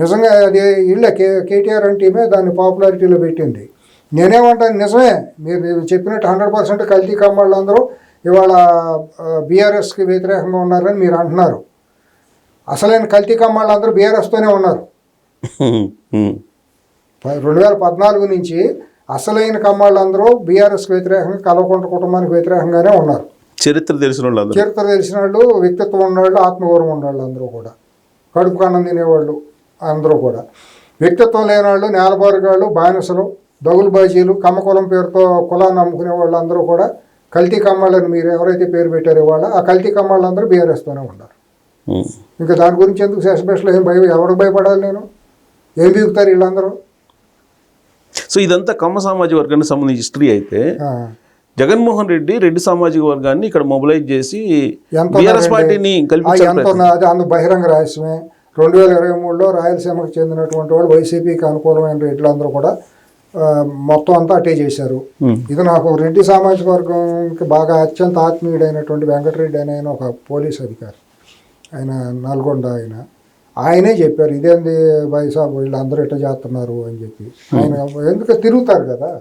నిజంగా అది ఇళ్ళ కేటీఆర్ టీమే దాన్ని పాపులారిటీలో పెట్టింది. నేనేమంటాను, నిజమే మీరు చెప్పినట్టు 100% కల్తీ కమ్మళ్ళు అందరూ ఇవాళ బీఆర్ఎస్కి వ్యతిరేకంగా ఉన్నారని మీరు అంటున్నారు. అసలైన కల్తీ కమ్మళ్ళు అందరూ బీఆర్ఎస్తోనే ఉన్నారు. 2014 నుంచి అసలైన కమ్మాళ్ళందరూ బీఆర్ఎస్కి వ్యతిరేకంగా కల్వకుంట్ల కుటుంబానికి వ్యతిరేకంగానే ఉన్నారు. చరిత్ర తెలిసిన వాళ్ళు, వ్యక్తిత్వం ఉన్నవాళ్ళు, ఆత్మగౌరవం ఉన్నవాళ్ళు అందరూ కూడా, కడుపు కన్నం తినేవాళ్ళు అందరూ కూడా. వ్యక్తిత్వం లేని వాళ్ళు, నేలబారుగాళ్ళు, బానిసలు, దగులు బాజీలు, కమ్మకులం పేరుతో కులాన్ని నమ్ముకునే వాళ్ళు అందరూ కూడా కల్తీ కమ్మాళ్ళని మీరు ఎవరైతే పేరు పెట్టారో ఇవాళ ఆ కల్తీ కమ్మాళ్ళందరూ బీఆర్ఎస్తోనే ఉన్నారు. ఇంకా దాని గురించి ఎందుకు సెషబెస్ట్లో ఏం ఎవరికి భయపడాలి? నేను ఏం బీగుతారు వీళ్ళందరూ? సో ఇదంతా కమ్మ సామాజిక వర్గానికి సంబంధించి హిస్టరీ అయితే జగన్మోహన్ రెడ్డి సామాజిక వర్గాన్ని ఇక్కడ మొబిలైజ్ చేసి బీఆర్ఎస్ పార్టీని అది అందు బహిరంగ రహస్యమే. 2023లో రాయలసీమకు చెందినటువంటి వాళ్ళు వైసీపీకి అనుకూలమైన రెడ్లందరూ కూడా మొత్తం అంతా అటే చేశారు. ఇది నాకు రెడ్డి సామాజిక వర్గంకి బాగా అత్యంత ఆత్మీయుడైనటువంటి వెంకటరెడ్డి అనే ఒక పోలీస్ అధికారి, ఆయన నల్గొండ ఆయనే చెప్పారు, ఇదేంది వైసాబ్ వీళ్ళందరూ ఎట్లా చేస్తున్నారు అని చెప్పి. ఆయన ఎందుకు తిరుగుతారు కదా.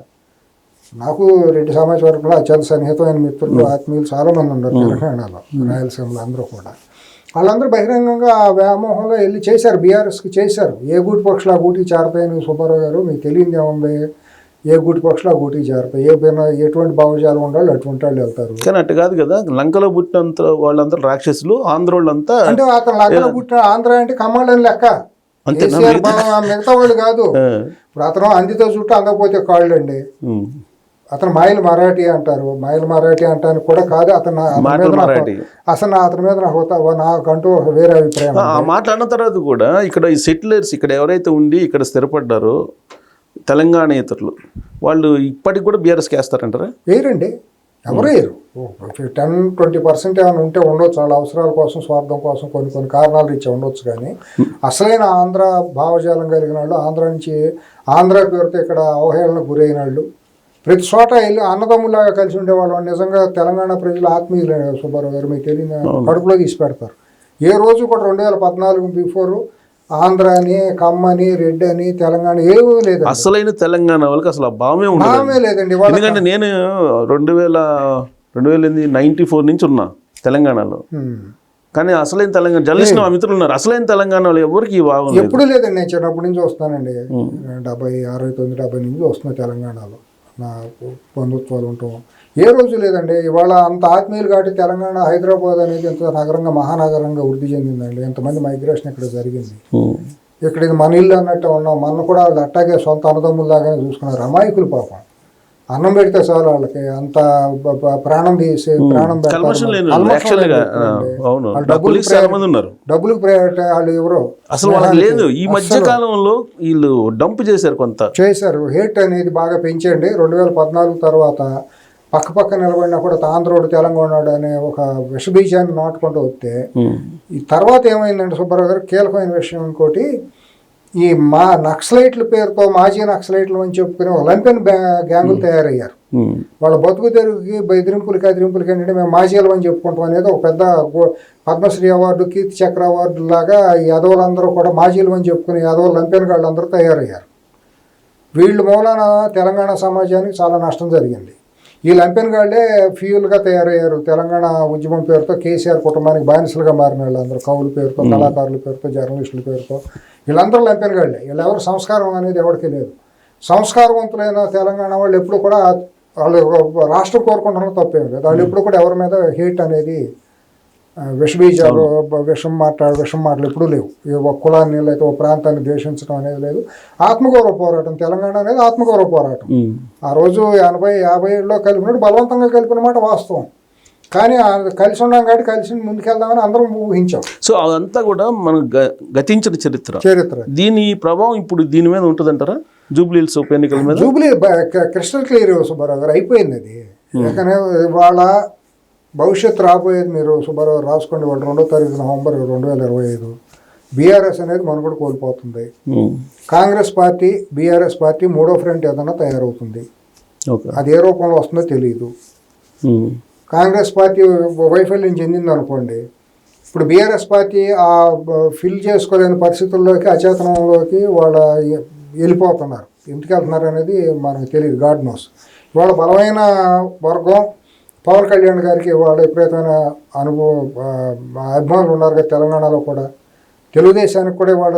నాకు రెడ్డి సామాజిక వర్గంలో అత్యంత సన్నిహితమైన మిత్రులు, ఆత్మీయులు చాలామంది ఉన్నారు తెలంగాణలో, రాయలసీమలో అందరూ కూడా. వాళ్ళందరూ బహిరంగంగా ఆ వ్యామోహంలో వెళ్ళి చేశారు, బీఆర్ఎస్కి చేశారు. ఏ గూటి పక్షులు ఆ గూటికి చేరతాయని సుబ్బారావు గారు మీకు తెలియదు ఏముంది. ఏ గూటి పక్షులు ఆ గూటికి చేరతాయి. ఎటువంటి భావజాలం ఉండాలి అటువంటి వాళ్ళు వెళ్తారు. కానీ అట్టు కాదు కదా, లంకలో పుట్టినంత వాళ్ళంతా రాక్షసులు, ఆంధ్ర వాళ్ళంతా అంటే అతను లంకలో పుట్టిన ఆంధ్ర అంటే కమ్మాళ్ళని లెక్క, మిగతా వాళ్ళు కాదు. ఇప్పుడు అతను అందితో చుట్టూ అందకపోతే కాళ్ళు అండి. అతను మాయల మరాఠీ అంటారు. మాయల మరాఠీ అంటానికి కూడా కాదు. అతను అసలు అతని మీద నాకంటూ వేరే అభిప్రాయం. ఆ మాట అన్న తర్వాత కూడా ఇక్కడ ఈ సెటిలర్స్ ఇక్కడ ఎవరైతే ఉండి ఇక్కడ స్థిరపడ్డారో తెలంగాణ ఇతరులు వాళ్ళు ఇప్పటికి కూడా బీఆర్ఎస్కి వేస్తారంటారా? వేయరండి, ఎవరు వేయరు. 10-20% ఏమైనా ఉంటే ఉండొచ్చు, వాళ్ళ అవసరాల కోసం స్వార్థం కోసం కొన్ని కారణాలు రీత్యా ఉండొచ్చు. కానీ అసలైన ఆంధ్ర భావజాలం కలిగిన వాళ్ళు, ఆంధ్ర నుంచి ఆంధ్ర పేరుతో ఇక్కడ అవహేళనకు గురైన వాళ్ళు, ప్రతి చోట వెళ్ళి అన్నదమ్ములాగా కలిసి ఉండేవాళ్ళు. నిజంగా తెలంగాణ ప్రజలు ఆత్మీయులు. సుబ్బారావు గారు మీకు తెలియని కడుపులో తీసి పెడతారు. ఏ రోజు కూడా 2014 బిఫోర్ ఆంధ్ర అని, కమ్మని, రెడ్డి అని, తెలంగాణ ఏమీ లేదు. అసలైన తెలంగాణ వాళ్ళకి అసలు ఆ భావమే లేదండి. ఎందుకంటే నేను 1994 నుంచి ఉన్నా తెలంగాణలో. కానీ అసలైన తెలంగాణ జర్నలిస్ట్ మిత్రులు ఉన్నారు. అసలైన తెలంగాణ వాళ్ళు ఎవరికి ఈ భావం ఎప్పుడు లేదండి. నేను చిన్నప్పటి నుంచి వస్తానండి, 69-70 నుంచి వస్తున్నా తెలంగాణలో. నా బంధుత్వాలు ఉంటాం, ఏ రోజు లేదండి. ఇవాళ అంత ఆత్మీయులు కాబట్టి తెలంగాణ, హైదరాబాద్ అనేది ఎంత నగరంగా, మహానగరంగా వృద్ధి చెందిందండి. ఎంతమంది మైగ్రేషన్ ఇక్కడ జరిగింది. ఇక్కడ ఇది మన ఇల్లు అన్నట్టు ఉన్నాం. మన కూడా వాళ్ళు అట్టాగే సొంత అన్నదమ్ముల్లాగానే చూసుకున్నారు. అమాయకులు పాపం. అన్నం పెడితే చాలు వాళ్ళకి అంత ప్రాణం తీసి ప్రాణం డబ్బులు వాళ్ళు ఎవరో అసలు లేదు. ఈ మధ్య కాలంలో వీళ్ళు డంప్ చేశారు, కొంత చేశారు. హేట్ అనేది బాగా పెంచండి. 2014 తర్వాత పక్క నిలబడినా కూడా ఆంధ్రోడు తెలంగాణడు అనే ఒక విషబీజాన్ని నాటుకుంటూ వస్తే ఈ తర్వాత ఏమైందంటే సుబ్బారావు గారు కీలకమైన విషయం ఇంకోటి, ఈ నక్సలైట్ల పేరుతో మాజీ నక్సలైట్లు అని చెప్పుకునే లంపెన్ గ్యాంగులు తయారయ్యారు. వాళ్ళ బతుకు తెరుగుకి బెదిరింపులకి అదిరింపులకి ఏంటంటే మేము మాజీలు అని చెప్పుకుంటాం అనేది ఒక పెద్ద పద్మశ్రీ అవార్డు, కీర్తి చక్ర అవార్డు లాగా యాదవులందరూ కూడా మాజీలు అని చెప్పుకునే యాదవులు లంపెన్ గాళ్ళందరూ తయారయ్యారు. వీళ్ళు మూలాన తెలంగాణ సమాజానికి చాలా నష్టం జరిగింది. ఈ లంపెన్ గాళ్లే ఫ్యూల్గా తయారయ్యారు. తెలంగాణ ఉద్యమం పేరుతో కేసీఆర్ కుటుంబానికి బానిసలుగా మారిన వాళ్ళందరూ, కవుల పేరుతో, కళాకారుల పేరుతో, జర్నలిస్టుల పేరుతో, వీళ్ళందరూ లంపెన్ గాళ్లే. వీళ్ళెవరు సంస్కారం అనేది ఎవరికి లేదు. సంస్కారవంతులైన తెలంగాణ వాళ్ళు ఎప్పుడు కూడా వాళ్ళు రాష్ట్రం కోరుకుంటున్న తప్పేం లేదు. వాళ్ళు ఎప్పుడు కూడా ఎవరి మీద హేట్ అనేది విషబీజాలు, విషం మాటలు ఎప్పుడూ లేవు. ఒక కులాన్ని లేదా ఒక ప్రాంతాన్ని ద్వేషించడం అనేది లేదు. ఆత్మగౌరవ పోరాటం తెలంగాణ అనేది ఆత్మగౌరవ పోరాటం. ఆ రోజు 80-50 కలిపినట్టు బలవంతంగా కలిపిన మాట వాస్తవం. కానీ కలిసి ఉన్నాం కాబట్టి కలిసి ముందుకెళ్దామని అందరం ఊహించాం. సో అదంతా కూడా మనం గతించిన చరిత్ర. దీని ప్రభావం ఇప్పుడు దీని మీద ఉంటుందంటారా? జూబ్లీహిల్స్ ఉప ఎన్నికల మీద జూబ్లీ క్రిస్టల్ క్లియర్ సుబ్బారావు గారు, అయిపోయింది అది. ఎందుకంటే వాళ్ళ భవిష్యత్తు రాబోయేది మీరు సుబ్బారావు రాసుకోండి. వాళ్ళు 2వ తారీఖున నవంబర్ 2025 బీఆర్ఎస్ అనేది మనుగడ కోల్పోతుంది. కాంగ్రెస్ పార్టీ, బీఆర్ఎస్ పార్టీ 3వ ఫ్రంట్ ఏదైనా తయారవుతుంది. అది ఏ రూపంలో వస్తుందో తెలియదు. కాంగ్రెస్ పార్టీ వైఫల్యం చెందింది అనుకోండి, ఇప్పుడు బీఆర్ఎస్ పార్టీ ఆ ఫిల్ చేసుకోలేని పరిస్థితుల్లోకి, అచేతనంలోకి వాళ్ళ వెళ్ళిపోతున్నారు. ఎందుకు వెళ్తున్నారు అనేది మనకు తెలియదు, గాడ్ నోస్. వాళ్ళ బలమైన వర్గం పవన్ కళ్యాణ్ గారికి వాళ్ళ విపరీతమైన అభిమానులు ఉన్నారు కదా తెలంగాణలో కూడా. తెలుగుదేశానికి కూడా వాళ్ళ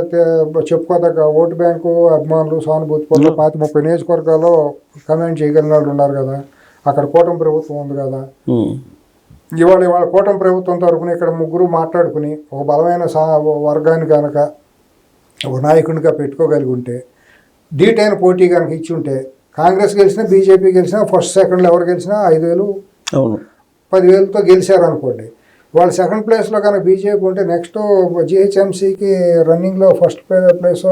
చెప్పుకోదగ్గ ఓటు బ్యాంకు, అభిమానులు, సానుభూతి పనులు 30 నియోజకవర్గాల్లో కమెంట్ చేయగలిగిన వాళ్ళు ఉన్నారు కదా. అక్కడ కూటమి ప్రభుత్వం ఉంది కదా. ఇవాళ కూటమి ప్రభుత్వం తరఫున ఇక్కడ ముగ్గురు మాట్లాడుకుని ఒక బలమైన వర్గాన్ని కనుక ఒక నాయకునిగా పెట్టుకోగలిగి ఉంటే, డీటైన పోటీ కనుక ఇచ్చి ఉంటే, కాంగ్రెస్ గెలిచినా బీజేపీ గెలిచినా ఫస్ట్ సెకండ్లో ఎవరు గెలిచినా 5,000 10,000తో గెలిచారు అనుకోండి. వాళ్ళు సెకండ్ ప్లేస్లో కనుక బీజేపీ ఉంటే నెక్స్ట్ జిహెచ్ఎంసీకి రన్నింగ్లో ఫస్ట్ ప్లేస్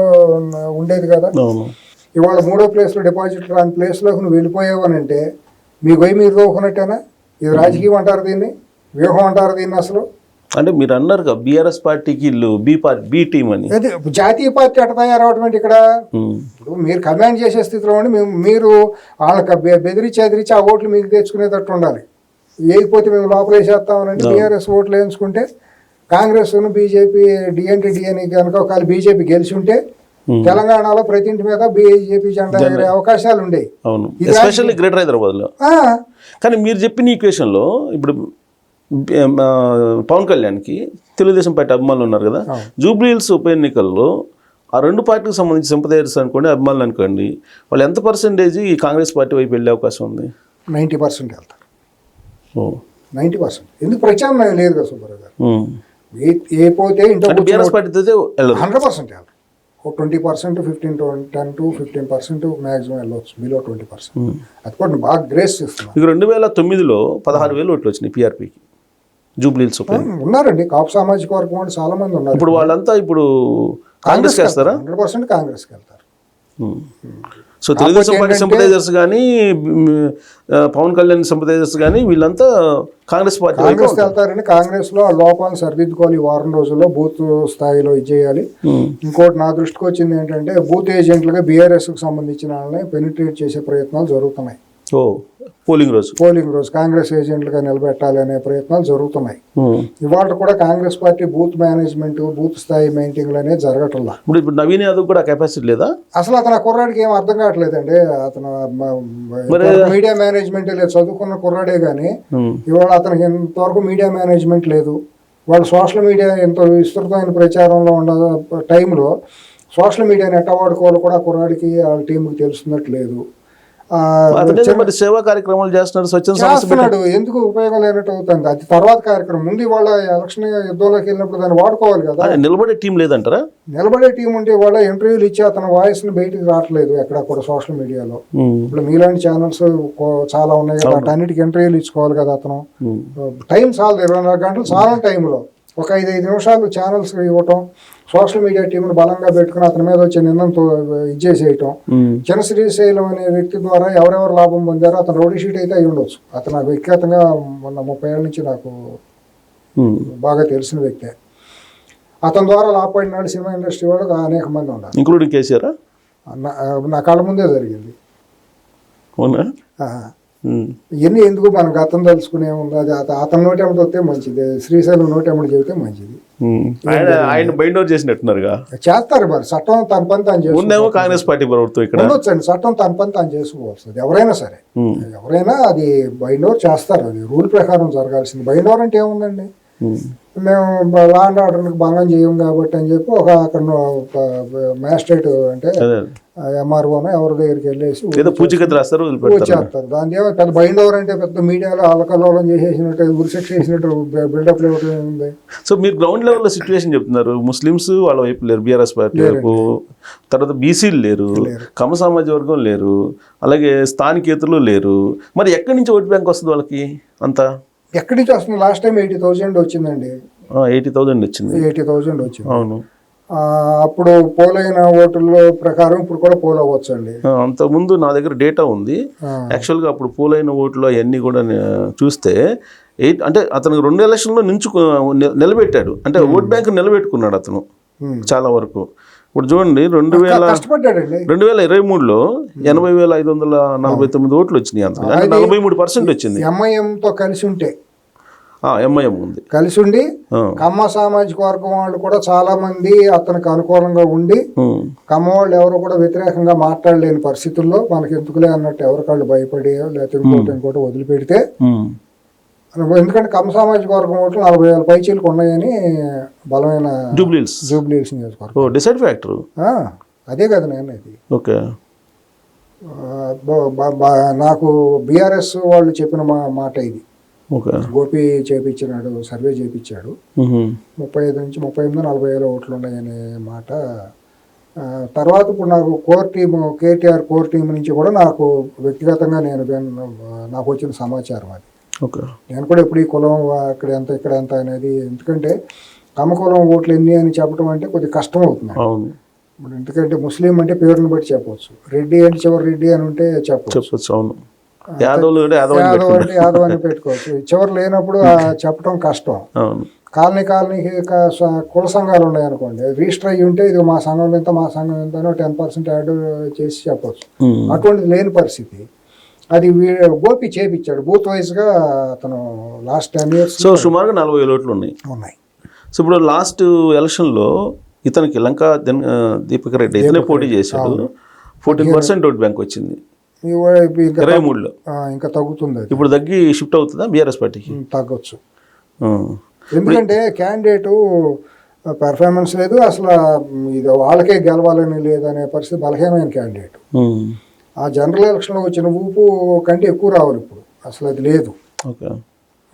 ఉండేది కదా. ఇవాళ 3వ ప్లేస్లో డిపాజిట్ రాని ప్లేస్లోకి నువ్వు వెళ్ళిపోయావు అని అంటే మీ గొయ్యి మీరు తోకున్నట్టేనా? ఇది రాజకీయం అంటారు దీన్ని, వ్యూహం అంటారు దీన్ని. అసలు అంటే మీరు అన్నారు కదా బీఆర్ఎస్ పార్టీకి బి టీం అని. అదే జాతీయ పార్టీ అట తయారవడం ఇక్కడ. ఇప్పుడు మీరు కమాండ్ చేసే స్థితిలో ఉండి మీరు వాళ్ళకి బెదిరించి ఆ ఓట్లు మీకు తెచ్చుకునేటట్టు ఉండాలి. వేయకపోతే మేము లోపల వేసేస్తామనంటే బీఆర్ఎస్ ఓట్లు వేయించుకుంటే కాంగ్రెస్ బీజేపీ డిఎన్టీ కనుక ఒకవేళ బీజేపీ గెలిచి ఉంటే తెలంగాణలో ప్రతి ఇంటి మీద బీజేపీ జెండా ఎగిరే అవకాశాలు ఉండేవి. అవును, ఎస్పెషల్లీ గ్రేటర్ హైదరాబాద్లో. కానీ మీరు చెప్పిన ఈక్వేషన్లో ఇప్పుడు పవన్ కళ్యాణ్కి తెలుగుదేశం పార్టీ అభిమానులు ఉన్నారు కదా. జూబ్లీహిల్స్ ఉప ఎన్నికల్లో ఆ 2 పార్టీకి సంబంధించి సింపథైజర్స్ అనుకోండి, అభిమానులు అనుకోండి, వాళ్ళు ఎంత పర్సెంటేజ్ ఈ కాంగ్రెస్ పార్టీ వైపు వెళ్ళే అవకాశం ఉంది? 90% వెళ్తారు. 90%. ఎందుకు ప్రత్యామ్నాయం లేదు కదా సుబ్బారావు గారు. ఏ పోతే ఇంట్లో బీఆర్ఎస్ పార్టీ 100% వెళ్తారు. 20%, 10 to 15% మ్యాక్సిమం వెళ్ళవచ్చు. బిలో 20%. అది కూడా బాగా గ్రేస్ చేస్తున్నారు. 2009లో 16,000 ఓట్లు వచ్చినాయి పీఆర్పీకి జూబ్లీహిల్స్. ఉన్నారండి కాపు సామాజిక వర్గం వాళ్ళు చాలా మంది ఉన్నారు. ఇప్పుడు వాళ్ళంతా ఇప్పుడు కాంగ్రెస్ వేస్తారా? 100% కాంగ్రెస్కి వెళ్తారు. సో తెలుగుదేశం పార్టీ సింపథైజర్స్ కానీ పవన్ కళ్యాణ్ సింపథైజర్స్ కానీ వీళ్ళంతా కాంగ్రెస్ వెళ్తారని, కాంగ్రెస్లో లోపాలను సరిదిద్దుకోవాలి. ఈ వారం రోజుల్లో బూత్ స్థాయిలో ఇది చేయాలి. ఇంకోటి నా దృష్టికి వచ్చింది ఏంటంటే బూత్ ఏజెంట్లుగా బీఆర్ఎస్కి సంబంధించిన వాళ్ళని పెనిట్రేట్ చేసే ప్రయత్నాలు జరుగుతున్నాయి. పోలింగ్ రోజు కాంగ్రెస్ ఏజెంట్లుగా నిలబెట్టాలి అనే ప్రయత్నాలు జరుగుతున్నాయి. ఇవాళ కూడా Congress party booth management, booth స్థాయి మెయింటైన్ అనేది జరగట్లా. ఇప్పుడు నవీన్ యాదవ్ కూడా కెపాసిటీ లేదా? అసలు అతను కుర్రాడికి ఏం అర్థం కావట్లేదండి. అతను మీడియా మేనేజ్మెంట్ లేదు, చదువుకున్న కుర్రాడే కానీ ఇవాళ అతనికి ఇంతవరకు మీడియా మేనేజ్మెంట్ లేదు. వాళ్ళు సోషల్ మీడియా ఎంత విస్తృతమైన ప్రచారంలో ఉన్న టైంలో సోషల్ మీడియాని ఎట్ట వాడుకోవాలో కూడా కుర్రాడికి వాళ్ళ టీంకి తెలుస్తున్నట్లేదు. సేవా కార్యక్రమాలు చేస్తున్నాడు. ఎందుకు ఉపయోగం లేనట్టు అవుతుంది. అది తర్వాత కార్యక్రమం. ముందు వాళ్ళ ఎలక్షన్ యుద్ధంలోకి వెళ్ళినప్పుడు దాన్ని వాడుకోవాలి కదా. నిలబడే టీం లేదంటారా? నిలబడే టీం ఉంటే వాళ్ళ ఇంటర్వ్యూలు ఇచ్చి అతని వాయిస్ ని బయటికి రావట్లేదు ఎక్కడ కూడా సోషల్ మీడియాలో. ఇప్పుడు మీలాంటి ఛానల్స్ చాలా ఉన్నాయి కదా, అన్నిటికీ ఇంటర్వ్యూలు ఇచ్చుకోవాలి కదా. అతను టైం చాలదు, 24 గంటలు చాలా టైంలో ఒక 5 నిమిషాలు ఛానల్స్ ఇవ్వటం, సోషల్ మీడియా టీంను బలంగా పెట్టుకుని అతని మీద వచ్చే నిందంతో ఇచ్చేసేయటం. చిన్న శ్రీశైలం అనే వ్యక్తి ద్వారా ఎవరెవరు లాభం పొందారో అతను రౌడీ షీట్ అయితే అయి ఉండొచ్చు. అతను నాకు వ్యక్తిగతంగా మొన్న 30 ఏళ్ళ నుంచి నాకు బాగా తెలిసిన వ్యక్తే. అతని ద్వారా లాభపడినాడు సినిమా ఇండస్ట్రీ వాళ్ళు అనేక మంది ఉన్నారు, ఇంక్లూడింగ్ కేసీఆర్. నా కళ్ళ ముందే జరిగింది. ఇవన్నీ ఎందుకు మనం గతం తెలుసుకునే ఉంది. అది అతని నోటెమ్మటి వస్తే మంచిది, శ్రీశైలం నోటెమ్మటి చెబితే మంచిది. ఆయన బైండ్ అవుట్ చేసినట్టున్నారుగా. చేస్తారు మరి, చట్టం తన పని తాను ఉందేమో చేసుకోవచ్చు. కాంగ్రెస్ పార్టీ ప్రభుత్వం ఇక్కడ. ఉండొచ్చండి, చట్టం తన పని తాను చేసుకోవచ్చు. ఎవరైనా సరే, ఎవరైనా అది బైండ్ ఓవర్ చేస్తారు. అది రూల్ ప్రకారం జరగాల్సింది. బైండ్ ఓవర్ అంటే ఏముందండి, మేము లా అండ్ ఆర్డర్కి భంగం చేయం కాబట్టి అని చెప్పి అక్కడ మ్యాజిస్ట్రేట్ అంటే ఎంఆర్ఓనో ఎవరి దగ్గరికి వెళ్ళేసి ఏదో పూచికత్తు రాస్తారు, చేస్తారు. దాని ఏమో పెద్ద బైండ్ ఓవర్ అంటే పెద్ద మీడియాలో అలకల్లోలం చేసేసినట్టు, ఉరిశిక్ష చేసినట్టు బిల్డప్ ఉంది. సో మీరు గ్రౌండ్ లెవెల్లో సిచ్యువేషన్ చెప్తున్నారు. ముస్లిమ్స్ వాళ్ళ వైపు లేరు, బీఆర్ఎస్ పార్టీ వైపు. తర్వాత బీసీలు లేరు, కమ్మ సామాజిక వర్గం లేరు, అలాగే స్థానికేతరులు లేరు. మరి ఎక్కడి నుంచి ఓట్ బ్యాంక్ వస్తుంది వాళ్ళకి అంతా? ఎక్కడి నుంచి వస్తుంది? లాస్ట్ టైం 80,000 వచ్చిందండి. 80,000 వచ్చింది. 80,000 వచ్చింది. అవును. అప్పుడు పోలైన ఓటుల ప్రకారం ఇప్పుడు కూడా పోల్ అవ్వచ్చు అండి. అంతకుముందు నా దగ్గర డేటా ఉంది. యాక్చువల్గా అప్పుడు పోలైన ఓట్లు అవన్నీ కూడా చూస్తే అంటే అతను 2 ఎలక్షన్లో నిలబెట్టాడు. అంటే ఓట్ బ్యాంక్ నిలబెట్టుకున్నాడు అతను చాలా వరకు. ఇప్పుడు చూడండి 2023లో 80,549 ఓట్లు వచ్చినాయి. అంత 43% వచ్చింది. ఎంఐఎంతో కలిసి ఉంటే, ఎంఐఎం ఉంది కలిసి ఉండి కమ్మ సామాజిక వర్గం వాళ్ళు కూడా చాలా మంది అతనికి అనుకూలంగా ఉండి, కమ్మ వాళ్ళు ఎవరు కూడా వ్యతిరేకంగా మాట్లాడలేని పరిస్థితుల్లో మనకి ఎందుకులే అన్నట్టు ఎవరికాళ్ళు భయపడి లేకపోతే ఇంకోటి వదిలిపెడితే, ఎందుకంటే కమ్మ సామాజిక వర్గం ఓట్లు 40,000 పైచీలకు ఉన్నాయని బలమైన జూబ్లీహిల్స్ నియోజకవర్గం డిసైడ్ ఫ్యాక్టర్. అదే కదా నేను ఇది. ఓకే. నాకు బీఆర్ఎస్ వాళ్ళు చెప్పిన మాట ఇది. ఓకే. గోపి చేపించినాడు, సర్వే చేపించాడు. 35 నుంచి 38,000-40,000 ఓట్లు ఉన్నాయనే మాట. తర్వాత ఇప్పుడు నాకు core team, KTR core team నుంచి కూడా నాకు వ్యక్తిగతంగా నాకు వచ్చిన సమాచారం అది. ఓకే. నేను కూడా ఇప్పుడు ఈ కులం అక్కడ ఎంత ఇక్కడ ఎంత అనేది, ఎందుకంటే కమ్మ కులం ఓట్లు ఎన్ని అని చెప్పడం అంటే కొద్దిగా కష్టం అవుతుంది. ఇప్పుడు ఎందుకంటే ముస్లిం అంటే పేరుని బట్టి చెప్పవచ్చు, రెడ్డి అంటే చివరి రెడ్డి అని ఉంటే చెప్పవచ్చు, అవును, యాదవ్ అంటే యాదవ్ అని పెట్టుకోవచ్చు. చివరి లేనప్పుడు చెప్పడం కష్టం. కాలనీకి కుల సంఘాలు ఉన్నాయనుకోండి, రిజిస్టర్ అయ్యి ఉంటే ఇది మా సంఘంలో ఎంత, మా సంఘం ఎంత 10% యాడ్ చేసి చెప్పవచ్చు. అటువంటిది లేని పరిస్థితి. అది గోపి చేపించాడు బూత్ వైజ్గా. అతను లాస్ట్ 10 years సో సుమారుగా 40,000 ఓట్లు ఉన్నాయి. సో ఇప్పుడు లాస్ట్ ఎలక్షన్లో ఇతనికి లంకా దీపక్ రెడ్డి ఇతనే పోటీ చేశాడు. 14% ఓట్ బ్యాంక్ వచ్చింది 23లో. ఇంకా తగ్గుతుంది, ఇప్పుడు తగ్గి షిఫ్ట్ అవుతుందా బీఆర్ఎస్ పార్టీకి? తగ్గొచ్చు. ఎందుకంటే క్యాండిడేట్ పెర్ఫార్మెన్స్ లేదు, అసలు ఇది వాళ్ళకే గెలవాలని లేదనే పరిస్థితి. బలహీనమైన క్యాండిడేట్. ఆ జనరల్ ఎలక్షన్లో వచ్చిన ఊపు కంటే ఎక్కువ రావాలి ఇప్పుడు, అసలు అది లేదు.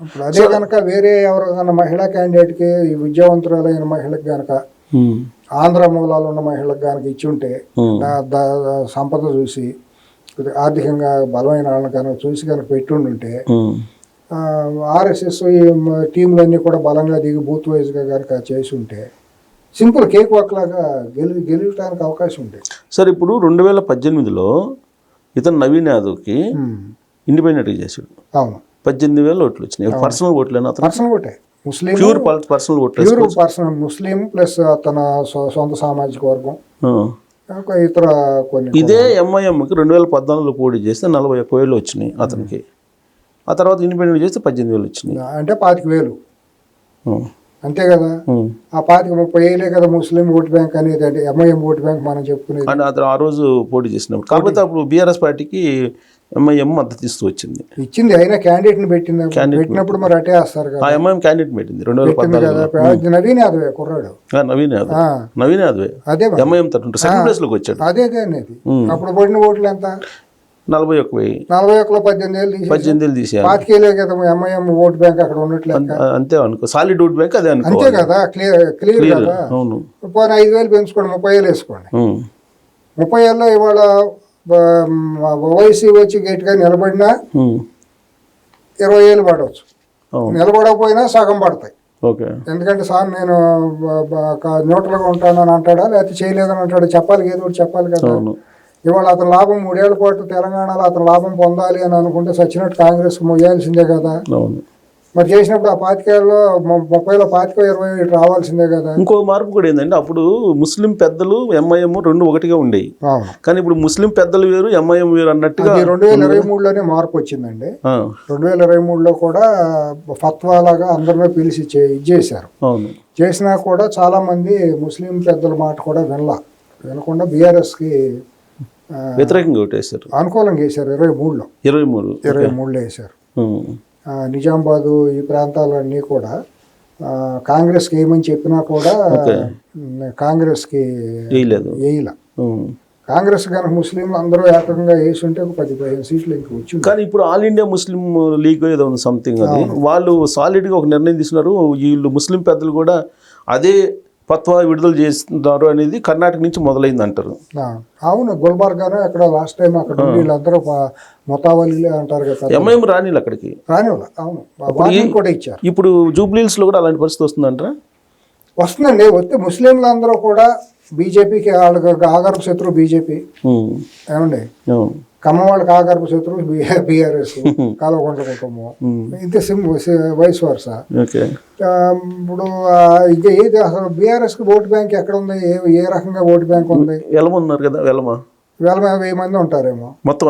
ఇప్పుడు అదే కనుక వేరే ఎవరికైనా మహిళా క్యాండిడేట్కి, ఈ విద్యావంతురాలైన మహిళకి కనుక, ఆంధ్ర మూలాలు ఉన్న మహిళకు కనుక ఇచ్చి ఉంటే, సంపద చూసి ఆర్థికంగా బలమైన వాళ్ళని కనుక చూసి కనుక పెట్టుండుంటే, ఆర్ఎస్ఎస్ ఈ టీంలన్నీ కూడా బలంగా దిగి బూత్ వైజ్గా కనుక చేసి ఉంటే సింపుల్ కేక్ వాక్ లాగా గెలవడానికి అవకాశం ఉంటుంది. సార్ ఇప్పుడు 2018లో ఇతను నవీన్ యాదవ్కి ఇండిపెండెంట్గా చేశాడు. అవును, 18,000 ఓట్లు వచ్చినాయి. పర్సనల్ ఓట్లేనా? పర్సనల్ ఓటే. ముస్లిం ప్యూర్ పర్సనల్ ఓట్లు, పర్సనల్ ముస్లిం ప్లస్ తన సొంత సామాజిక వర్గం, ఇతర కొన్ని. ఇదే ఎంఐఎంకి 2014లో పోటీ చేస్తే 41,000 వచ్చినాయి అతనికి. ఆ తర్వాత ఇండిపెండెంట్ చేస్తే 18,000 వచ్చినాయి. అంటే 25,000 అంతే కదా. ఆ 30,000 కదా ముస్లిం ఓట్ బ్యాంక్ అనేది. అంటే ఎంఐఎం ఓట్ బ్యాంక్ మనం చెప్పుకునేది. అంటే అతను ఆ రోజు పోటీ చేసినప్పుడు. కాకపోతే అప్పుడు బీఆర్ఎస్ పార్టీకి ఎంఐఎం మద్దతు ఇస్తూ ఇచ్చింది. అయినా క్యాండిడేట్ ని పెట్టినప్పుడు మరి అటే వేస్తారు కదా. ఎంఐఎం క్యాండిడేట్ పెట్టింది 2014. నవీన్ యాదవే కుర్రాడు. నవీన్ యాదవే అదే ఎంఐఎం తరఫున సెకండ్ ప్లేస్ లోకి వచ్చాడు. అదే అనేది. అప్పుడు పడిన ఓట్లు ఎంత? 41,000. 41లో 18,000 తీసేయాలి. 25,000 కదా ఎంఐఎం ఓట్ బ్యాంక్ అక్కడ ఉన్నట్లేదు. అంతే అనుకో, సాలిడ్ ఓట్ బ్యాంక్ అదే అనుకో. అంతే కదా, క్లియర్ కదా. అవును. పోనీ 5,000 పెంచుకోండి, 30,000 వేసుకోండి. 30,000లో ఇవాళ ఓవైసీ వచ్చి గట్టిగా నిలబడినా 20,000 పడవచ్చు. నిలబడకపోయినా సగం పడతాయి. ఎందుకంటే సార్ నేను న్యూట్రల్గా ఉంటానని అంటాడా, లేకపోతే చేయలేదని అంటాడా? చెప్పాలి, ఏదో ఒకటి చెప్పాలి కదా. ఇవాళ అతను లాభం 3 ఏళ్ల పాటు తెలంగాణలో అతను లాభం పొందాలి అని అనుకుంటే సచ్చినట్టు కాంగ్రెస్ మొయ్యాల్సిందే కదా. మరి చేసినప్పుడు ఆ 25,000లో 30లో 25-20 రావాల్సిందే కదా. ఇంకో మార్పు కూడా ఏంటంటే, అప్పుడు ముస్లిం పెద్దలు ఎంఐఎం 2 ఒకటిగా ఉండేవి. కానీ ఇప్పుడు ముస్లిం పెద్దలు వేరు, ఎంఐఎం వేరు అన్నట్టుగా 2023లోనే మార్పు వచ్చిందండి. 2023లో కూడా ఫత్వా లాగా అందరిలో పిలిచి ఇచ్చేశారు. చేసినా కూడా చాలామంది ముస్లిం పెద్దల మాట కూడా వినకుండా బీఆర్ఎస్కి వ్యతిరేకంగా ఓటేశారు, అనుకూలంగా వేశారు. 23లో 23లో వేశారు. నిజామాబాదు ఈ ప్రాంతాలన్నీ కూడా కాంగ్రెస్కి వేయమని చెప్పినా కూడా కాంగ్రెస్కి వేయలే. కాంగ్రెస్ కనుక ముస్లింలు అందరూ ఏకంగా వేసి ఉంటే ఒక 10-15 సీట్లు ఇంకా వచ్చింది. కానీ ఇప్పుడు ఆల్ ఇండియా ముస్లిం లీగ్ ఏదో ఉంది సంథింగ్, అది వాళ్ళు సాలిడ్గా ఒక నిర్ణయం తీసుకున్నారు. వీళ్ళు ముస్లిం పెద్దలు కూడా అదే ఫత్వా విడుదల చేస్తున్నారు అనేది కర్ణాటక నుంచి మొదలైంది అంటారు. అవును, గుల్బర్గాను అక్కడ లాస్ట్ టైం అక్కడ వీళ్ళందరూ మొతావలీలే అంటారు కదా. ఎంఐఎం రానిలు అక్కడికి అవును, వార్నింగ్ కూడా ఇచ్చారు. ఇప్పుడు జూబ్లీహిల్స్లో కూడా అలాంటి పరిస్థితి వస్తుందంటారా? వస్తుందండి. వస్తే ముస్లింలు అందరూ కూడా బీజేపీకి వాళ్ళకి ఆగర్భ శత్రువు బీజేపీ ఏమండి, ఖమ్మం వాళ్ళకి ఆగర్భ శత్రువు బీఆర్ఎస్, కల్వకుంట్ల కుటుంబం, ఇంతే వైస్ వర్స. ఇప్పుడు ఇక ఏది అసలు బీఆర్ఎస్కి ఓటు బ్యాంక్ ఎక్కడ ఉంది, ఏ రకంగా ఓటు బ్యాంక్ ఉంది? ఉన్నారు కదా, వెలమ 1000 మంది ఉంటారేమో మొత్తం.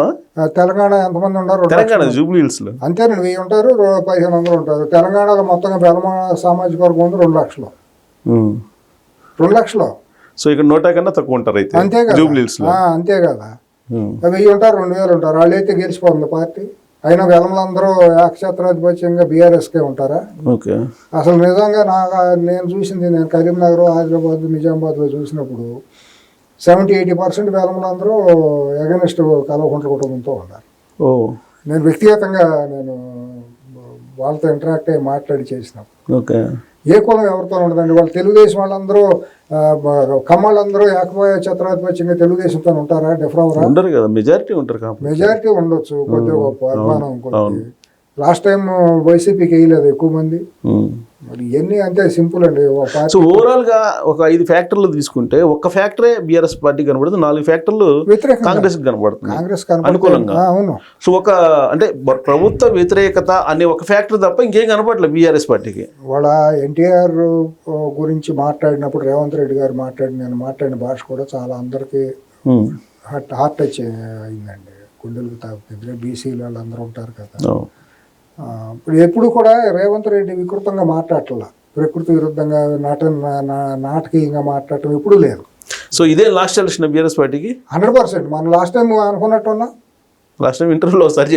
తెలంగాణ ఎంతమంది ఉన్నారు? జూబ్లీహిల్స్లో అంతేనండి, 1000 ఉంటారు, 1500 ఉంటారు. తెలంగాణలో మొత్తంగా వెలమ సామాజిక వర్గం ఉంది 2 లక్షలు. 2 లక్షలు. సో ఇక్కడ 100 కన్నా తక్కువ ఉంటారు అయితే. అంతే కదా, అంతే కదా. 1000 ఉంటారు, 2000 ఉంటారు. వాళ్ళు అయితే గెలిచిపోతుంది పార్టీ. అయినా వెలమలందరూ ఏకఛత్రాధిపత్యంగా బీఆర్ఎస్కే ఉంటారా? అసలు నిజంగా నేను చూసింది, నేను కరీంనగర్, హైదరాబాద్, నిజామాబాద్లో చూసినప్పుడు 70-80% వెలమలందరూ ఎగనెస్ట్ కల్వకుంట్ల కుటుంబంతో ఉన్నారు. నేను వ్యక్తిగతంగా వాళ్ళతో ఇంటరాక్ట్ అయ్యి మాట్లాడి చేసినప్పుడు ఏ కులం ఎవరితో ఉండదండి. వాళ్ళు తెలుగుదేశం వాళ్ళందరూ, కమ్మళ్ళందరూ ఏకఛత్రాధిపత్యంగా తెలుగుదేశంతో ఉంటారా? డిఫరెంట్ ఉండరు కదా, మెజారిటీ ఉంటారు. మెజారిటీ ఉండొచ్చు, కొద్దిగా గొప్ప అభిమానం కొద్ది. లాస్ట్ టైం వైసీపీకి వేయలేదు ఎక్కువ మంది. మరి ఇవన్నీ అంతే సింపుల్ అండి. సో ఓవరాల్ గా ఒక 5 ఫ్యాక్టర్లు తీసుకుంటే ఒక్క ఫ్యాక్టరే బీఆర్ఎస్ పార్టీ కనబడుతుంది, 4 ఫ్యాక్టర్లు కాంగ్రెస్ కనబడుతుంది, కాంగ్రెస్ అనుకూలంగా. అవును. సో ఒక అంటే ప్రభుత్వ వ్యతిరేకత అనే ఒక ఫ్యాక్టర్ తప్ప ఇంకేం కనపడలేదు బీఆర్ఎస్ పార్టీకి. వాళ్ళ ఎన్టీఆర్ గురించి మాట్లాడినప్పుడు రేవంత్ రెడ్డి గారు నేను మాట్లాడిన భాష కూడా చాలా అందరికీ హార్ట్ టచ్ అయిందండి, గుండెలకు తాకుతుంది. బీసీలు వాళ్ళందరూ ఉంటారు కదా. ఇప్పుడు ఎప్పుడు కూడా రేవంత్ రెడ్డి వికృతంగా మాట్లాడట్లా, ప్రకృతి విరుద్ధంగా నాటకీయంగా మాట్లాడటం ఎప్పుడూ లేదు. సో ఇదే లాస్ట్ ఎలక్షన్ బీఆర్ఎస్ పార్టీకి 100%. మనం లాస్ట్ టైం అనుకున్నట్టున్నా, లాస్ట్ టైం ఇంటర్వ్యూలో ఒకసారి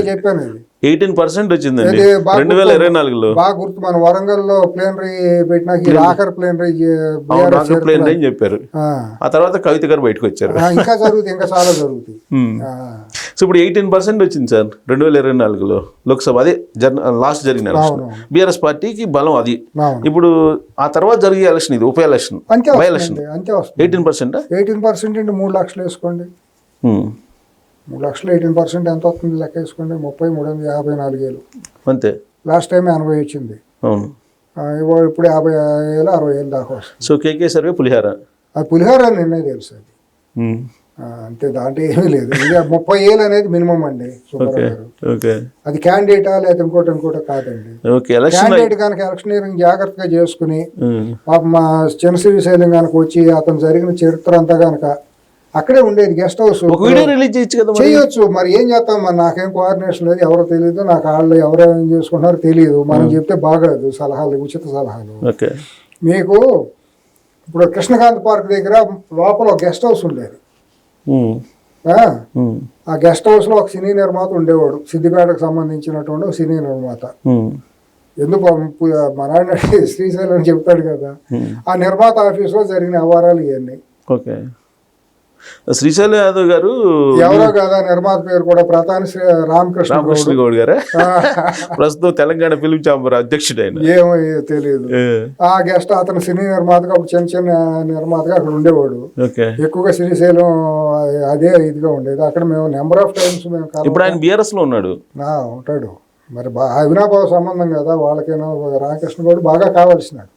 చెప్పాను, 18% వచ్చిందండి 2024లో. బాగా గుర్తు. మన వరంగల్లో ప్లేనరీ పెట్టినాక ఆఖరి ప్లేనరీ అని చెప్పారు. ఆ తర్వాత కవిత గారు బయటకు వచ్చారు. ఇంకా జరుగుతుంది, ఇంకా చాలా జరుగుతుంది. సో ఇప్పుడు 18% వచ్చింది సార్ 2024లో లోక్సభ. అదే లాస్ట్ జరిగిన ఎలక్షన్ బీఆర్ఎస్ పార్టీకి బలం అది. ఇప్పుడు ఆ తర్వాత జరిగే ఎలక్షన్ ఇది ఉప ఎలక్షన్, బై ఎలక్షన్. 18% 18% 3 లక్షలు వేసుకోండి. 3 లక్షలు 18% ఎంత వస్తుంది లెక్క వేసుకోండి. 30,354,000 అంతే. లాస్ట్ టైం 80 వచ్చింది. అవును. ఇప్పుడు 50,000 60,000 దాకా వస్తుంది. సో కేకే సర్వే పులిహార, అది పులిహార నిన్నే తెలుసు. అది అంతే, దాంట్లో ఏమీ లేదు. ఇక 30,000 అనేది మినిమం అండి సుబ్బారావు గారు. అది క్యాండిడేటా లేదా ఇంకోటి కాదండి. క్యాండిడేట్ కనుక ఎలక్షనీరింగ్ జాగ్రత్తగా చేసుకుని పాప మా చిన్నశ్రీశైలం కనుక వచ్చి అతను జరిగిన చరిత్ర అంతా కనుక అక్కడే ఉండేది గెస్ట్ హౌస్ చేయొచ్చు. మరి ఏం చేస్తాం, మరి నాకేం కోఆర్డినేషన్ లేదు, ఎవరో తెలియదు, నాకు వాళ్ళు ఎవరో ఏం చేసుకుంటున్నారో తెలియదు. మనం చెప్తే బాగాదు సలహాలు, ఉచిత సలహాలు. మీకు ఇప్పుడు కృష్ణకాంత్ పార్క్ దగ్గర లోపల ఒక గెస్ట్ హౌస్ ఉండేది. ఆ గెస్ట్ హౌస్ లో ఒక సినీ నిర్మాత ఉండేవాడు, సిద్దిపేటకు సంబంధించినటువంటి ఒక సినీ నిర్మాత. ఎందుకు మా నాన్న శ్రీశైలం చెప్తాడు కదా, ఆ నిర్మాత ఆఫీస్ లో జరిగిన వ్యవహారాలు ఇవన్నీ. శ్రీశైలం యాదవ్ గారు ఎవరో కదా, నిర్మాత పేరు కూడా ప్రధాని రామకృష్ణ గౌడ్ గారే, ప్రస్తుతం తెలంగాణ ఫిల్మ్ ఛాంబర్ అధ్యక్షుడు. ఆయన ఏమో తెలియదు. ఆ గెస్ట్ అతను సినీ నిర్మాతగా చిన్న నిర్మాతగా అక్కడ ఉండేవాడు. ఎక్కువగా శ్రీశైలం అదే ఇదిగా ఉండేది. అక్కడ మేము నెంబర్ ఆఫ్ టైమ్స్ ఇప్పుడు ఆయన బీఆర్ఎస్ లో ఉన్నాడు. ఉంటాడు. మరి అవినాభావ సంబంధం కదా వాళ్ళకైనా. రామకృష్ణ గౌడ్ బాగా కావాల్సినాడు.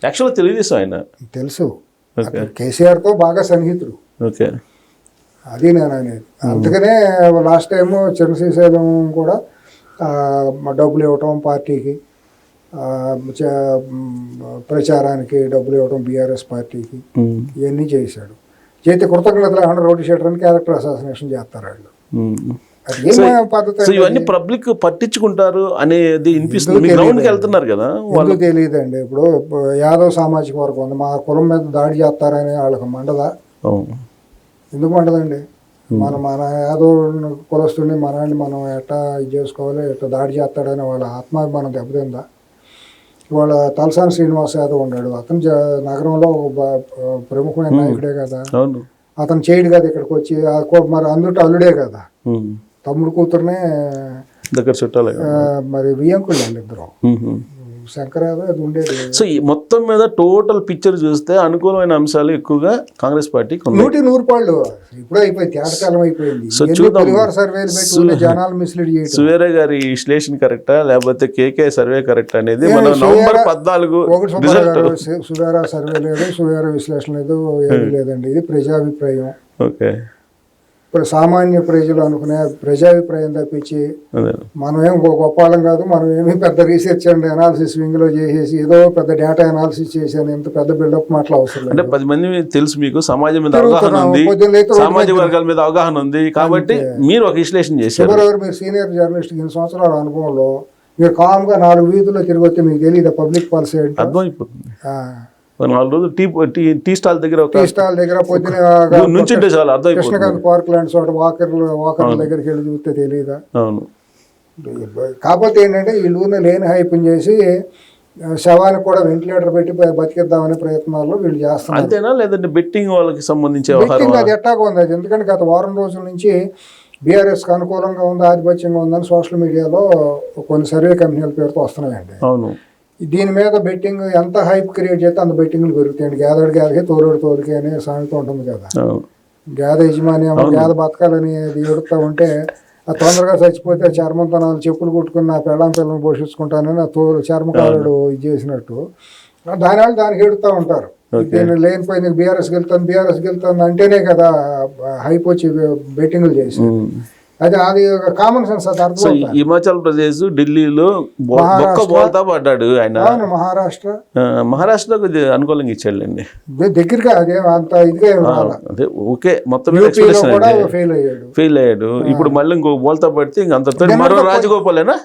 యాక్చువల్గా తెలుగుదేశం ఆయన తెలుసు, కేసీఆర్ తో బాగా సన్నిహితుడు. అది నేను అనేది. అందుకనే లాస్ట్ టైము చంద్రశేఖరం కూడా డబ్బులు ఇవ్వటం, పార్టీకి ప్రచారానికి డబ్బులు ఇవ్వటం, బీఆర్ఎస్ పార్టీకి ఇవన్నీ చేశాడు. చేతి కృతజ్ఞతలు ఏమన్నా రోడ్డు షెటర్ అని క్యారెక్టర్ అసాసినేషన్ చేస్తారు వాళ్ళు. అది ఏం పద్ధతి సో ఇవన్నీ పబ్లిక్ పట్టించుకుంటారు అనేది వినిపిస్తుంది. మీ గ్రౌండ్కి వెళ్తున్నారు కదా వాళ్ళు తెలియదండి. ఇప్పుడు యాదవ్ సామాజిక వర్గం ఉంది, మా కులం మీద దాడి చేస్తారని వాళ్ళకి మండదా? ఎందుకు మండదండి? మన యాదవ్ కులస్తుడిని మనల్ని మనం ఎట్లా ఇది చేసుకోవాలి, ఎట్లా దాడి చేస్తాడని వాళ్ళ ఆత్మాభిమానం దెబ్బతిందా? ఇవాళ తలసాని శ్రీనివాస్ యాదవ్ ఉన్నాడు, అతను నగరంలో ఒక ప్రముఖమైన నాయకుడే కదా, అతను చేయడు కదా ఇక్కడికి వచ్చి, మరి అందులో అల్లుడే కదా, తమ్ముడు కూతురునే దగ్గర చుట్టాలి మరి వియ్యంకులు అండి ఇద్దరు, శంకర్ యాదవ్ అది ఉండేది. సో ఈ మొత్తం మీద టోటల్ పిక్చర్ చూస్తే అనుకూలమైన అంశాలు ఎక్కువగా కాంగ్రెస్ పార్టీకి 100 పాళ్ళు ఇప్పుడే అయిపోయింది, తేటకాలం అయిపోయింది. సో చూద్దాం, సర్వేలు పెట్టి జనాలు మిస్లీడ్ చేయడం. సువేరే గారి విశ్లేషణ కరెక్టా లేకపోతే కేకే సర్వే కరెక్ట్ అనేది మనం నవంబర్ 14 సువేరా సర్వే లేదు, సువేరా విశ్లేషణ లేదు, ఏమీ లేదండి. ఇది ప్రజాభిప్రాయం. ఓకే, ఇప్పుడు సామాన్య ప్రజలు అనుకునే ప్రజాభిప్రాయం తప్పించి మనం ఏం గొప్పవాళ్ళం కాదు, మనం ఏమి పెద్ద రీసెర్చ్ అండ్ అనాలిసిస్ వింగ్లో చేసేసి ఏదో పెద్ద డేటా అనాలిసిస్ చేసాను, ఇంత పెద్ద బిల్డప్ మాటలు అవసరం లేదు. అంటే 10 మంది తెలుసు మీకు, సమాజం మీద అవగాహన ఉంది, సామాజిక వర్గాల మీద అవగాహన ఉంది, కాబట్టి మీరు ఒక విశ్లేషణ చేశారు. మీరు సీనియర్ జర్నలిస్ట్ 2 సంవత్సరాల అనుభవంలో మీరు కామ్గా 4 వీధుల్లో తిరిగి వస్తే మీకు తెలియదు పబ్లిక్ పాలసీ అంటే. అర్థమైపోతుంది. 4 రోజులు టీ స్టాల్ దగ్గర పొద్దున నుంచి చాలు అర్థం. కృష్ణకాంత్ పార్క్ లాంటి చోట వాకర్ల దగ్గరికి వెళ్ళి చూస్తే తెలియదా? అవును. కాకపోతే ఏంటంటే వీళ్ళు లేని హైప్ చేసి శవానికి కూడా వెంటిలేటర్ పెట్టి బతికిద్దామనే ప్రయత్నాల్లో వీళ్ళు చేస్తున్నారు. అంతేనా లేదంటే బెట్టింగ్ వాళ్ళకి సంబంధించి అది ఎట్టాగా ఉంది అది? ఎందుకంటే గత వారం రోజుల నుంచి బీఆర్ఎస్కి అనుకూలంగా ఉంది, ఆధిపత్యంగా ఉందని సోషల్ మీడియాలో కొన్ని సర్వే కంపెనీల పేరుతో వస్తున్నాయండి. అవును. దీని మీద బెట్టింగ్ ఎంత హైప్ క్రియేట్ చేస్తే అంత బెట్టింగ్లు పెరుగుతాయండి. గ్యాదడికి తోలుడికి అనే సామెత ఉంటుంది కదా, గేద యజమాని గేద బతకాలని ఎడుతూ ఉంటే ఆ తొందరగా చచ్చిపోతే చర్మంతో 4 చెప్పులు కుట్టుకుని ఆ పిల్లలను పోషించుకుంటానని ఆ చర్మకారుడు ఇది చేసినట్టు దానివల్ల దానికి ఎడుతూ ఉంటారు. దీన్ని లేనిపోయింది బీఆర్ఎస్కి వెళ్తాను అంటేనే కదా హైప్ వచ్చి బెట్టింగ్లు చేసి, అది కామన్ సెన్స్. అది అర్థం. హిమాచల్ ప్రదేశ్, ఢిల్లీలో బోల్తా పడ్డాడు ఆయన. మహారాష్ట్రకు అనుకూలంగా ఇచ్చాడండి, దగ్గరగా అదే అంత ఇదిగా అదే. ఓకే, మొత్తం ఫెయిల్ అయ్యాడు. ఇప్పుడు మళ్ళీ ఇంకో బోల్తా పడితే ఇంక అంత మరో రాజగోపాలేనా?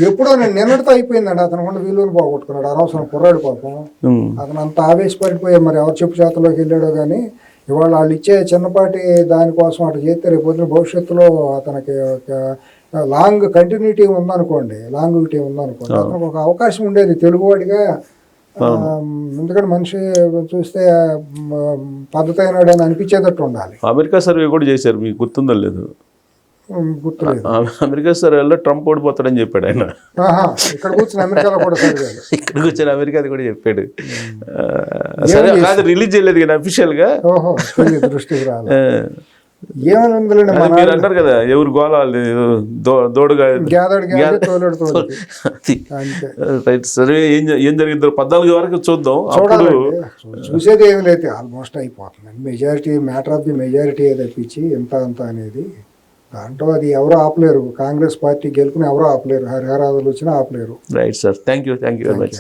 ఎప్పుడో నిన్నటితో అయిపోయిందండి. అతను కూడా వీలుని పోగొట్టుకున్నాడు, అనవసరం కుర్రాడు పాపం. అతను అంత ఆవేశపడిపోయి మరి ఎవరి చెప్పు చేతలోకి వెళ్ళాడో కానీ ఇవాళ వాళ్ళు ఇచ్చే చిన్నపాటి దానికోసం అటు చేస్తే రేపు పొద్దున భవిష్యత్తులో అతనికి లాంగ్ కంటిన్యూటీ ఉందనుకోండి, అతనికి ఒక అవకాశం ఉండేది తెలుగువాడిగా. ఎందుకంటే మనిషి చూస్తే పద్ధతి అయినాడు అని అనిపించేటట్టు ఉండాలి. అమెరికా సర్వే కూడా చేశారు, మీకు గుర్తుందో లేదు? గుర్తులేదు. అమెరికా సర్వేలో ట్రంప్ ఓడిపోతాడని చెప్పాడు ఆయన. ఇక్కడ కూర్చొని అమెరికాలో కూడా ఇక్కడ కూర్చొని అమెరికాది కూడా చెప్పాడు. సరే, కాదు రిలీజ్ చేయలేదు కానీ అఫీషియల్ గా. దృష్టికి రాలేదు. మీరు అంటారు కదా ఎవరు గోళ దోడుగా సరే, ఏం జరిగిందో 14 వరకు చూద్దాం. చూసేది ఏమి లేదు, ఆల్మోస్ట్ అయిపోతుంది. Majority matter of the majority తప్పించి ఎంత అంత అనేది దాంట్లో అది ఎవరో ఆపలేరు. కాంగ్రెస్ పార్టీ గెలుపుని ఎవరో ఆపలేరు, హరిహరాదులు వచ్చినా ఆపలేరు. Right sir, thank you very much.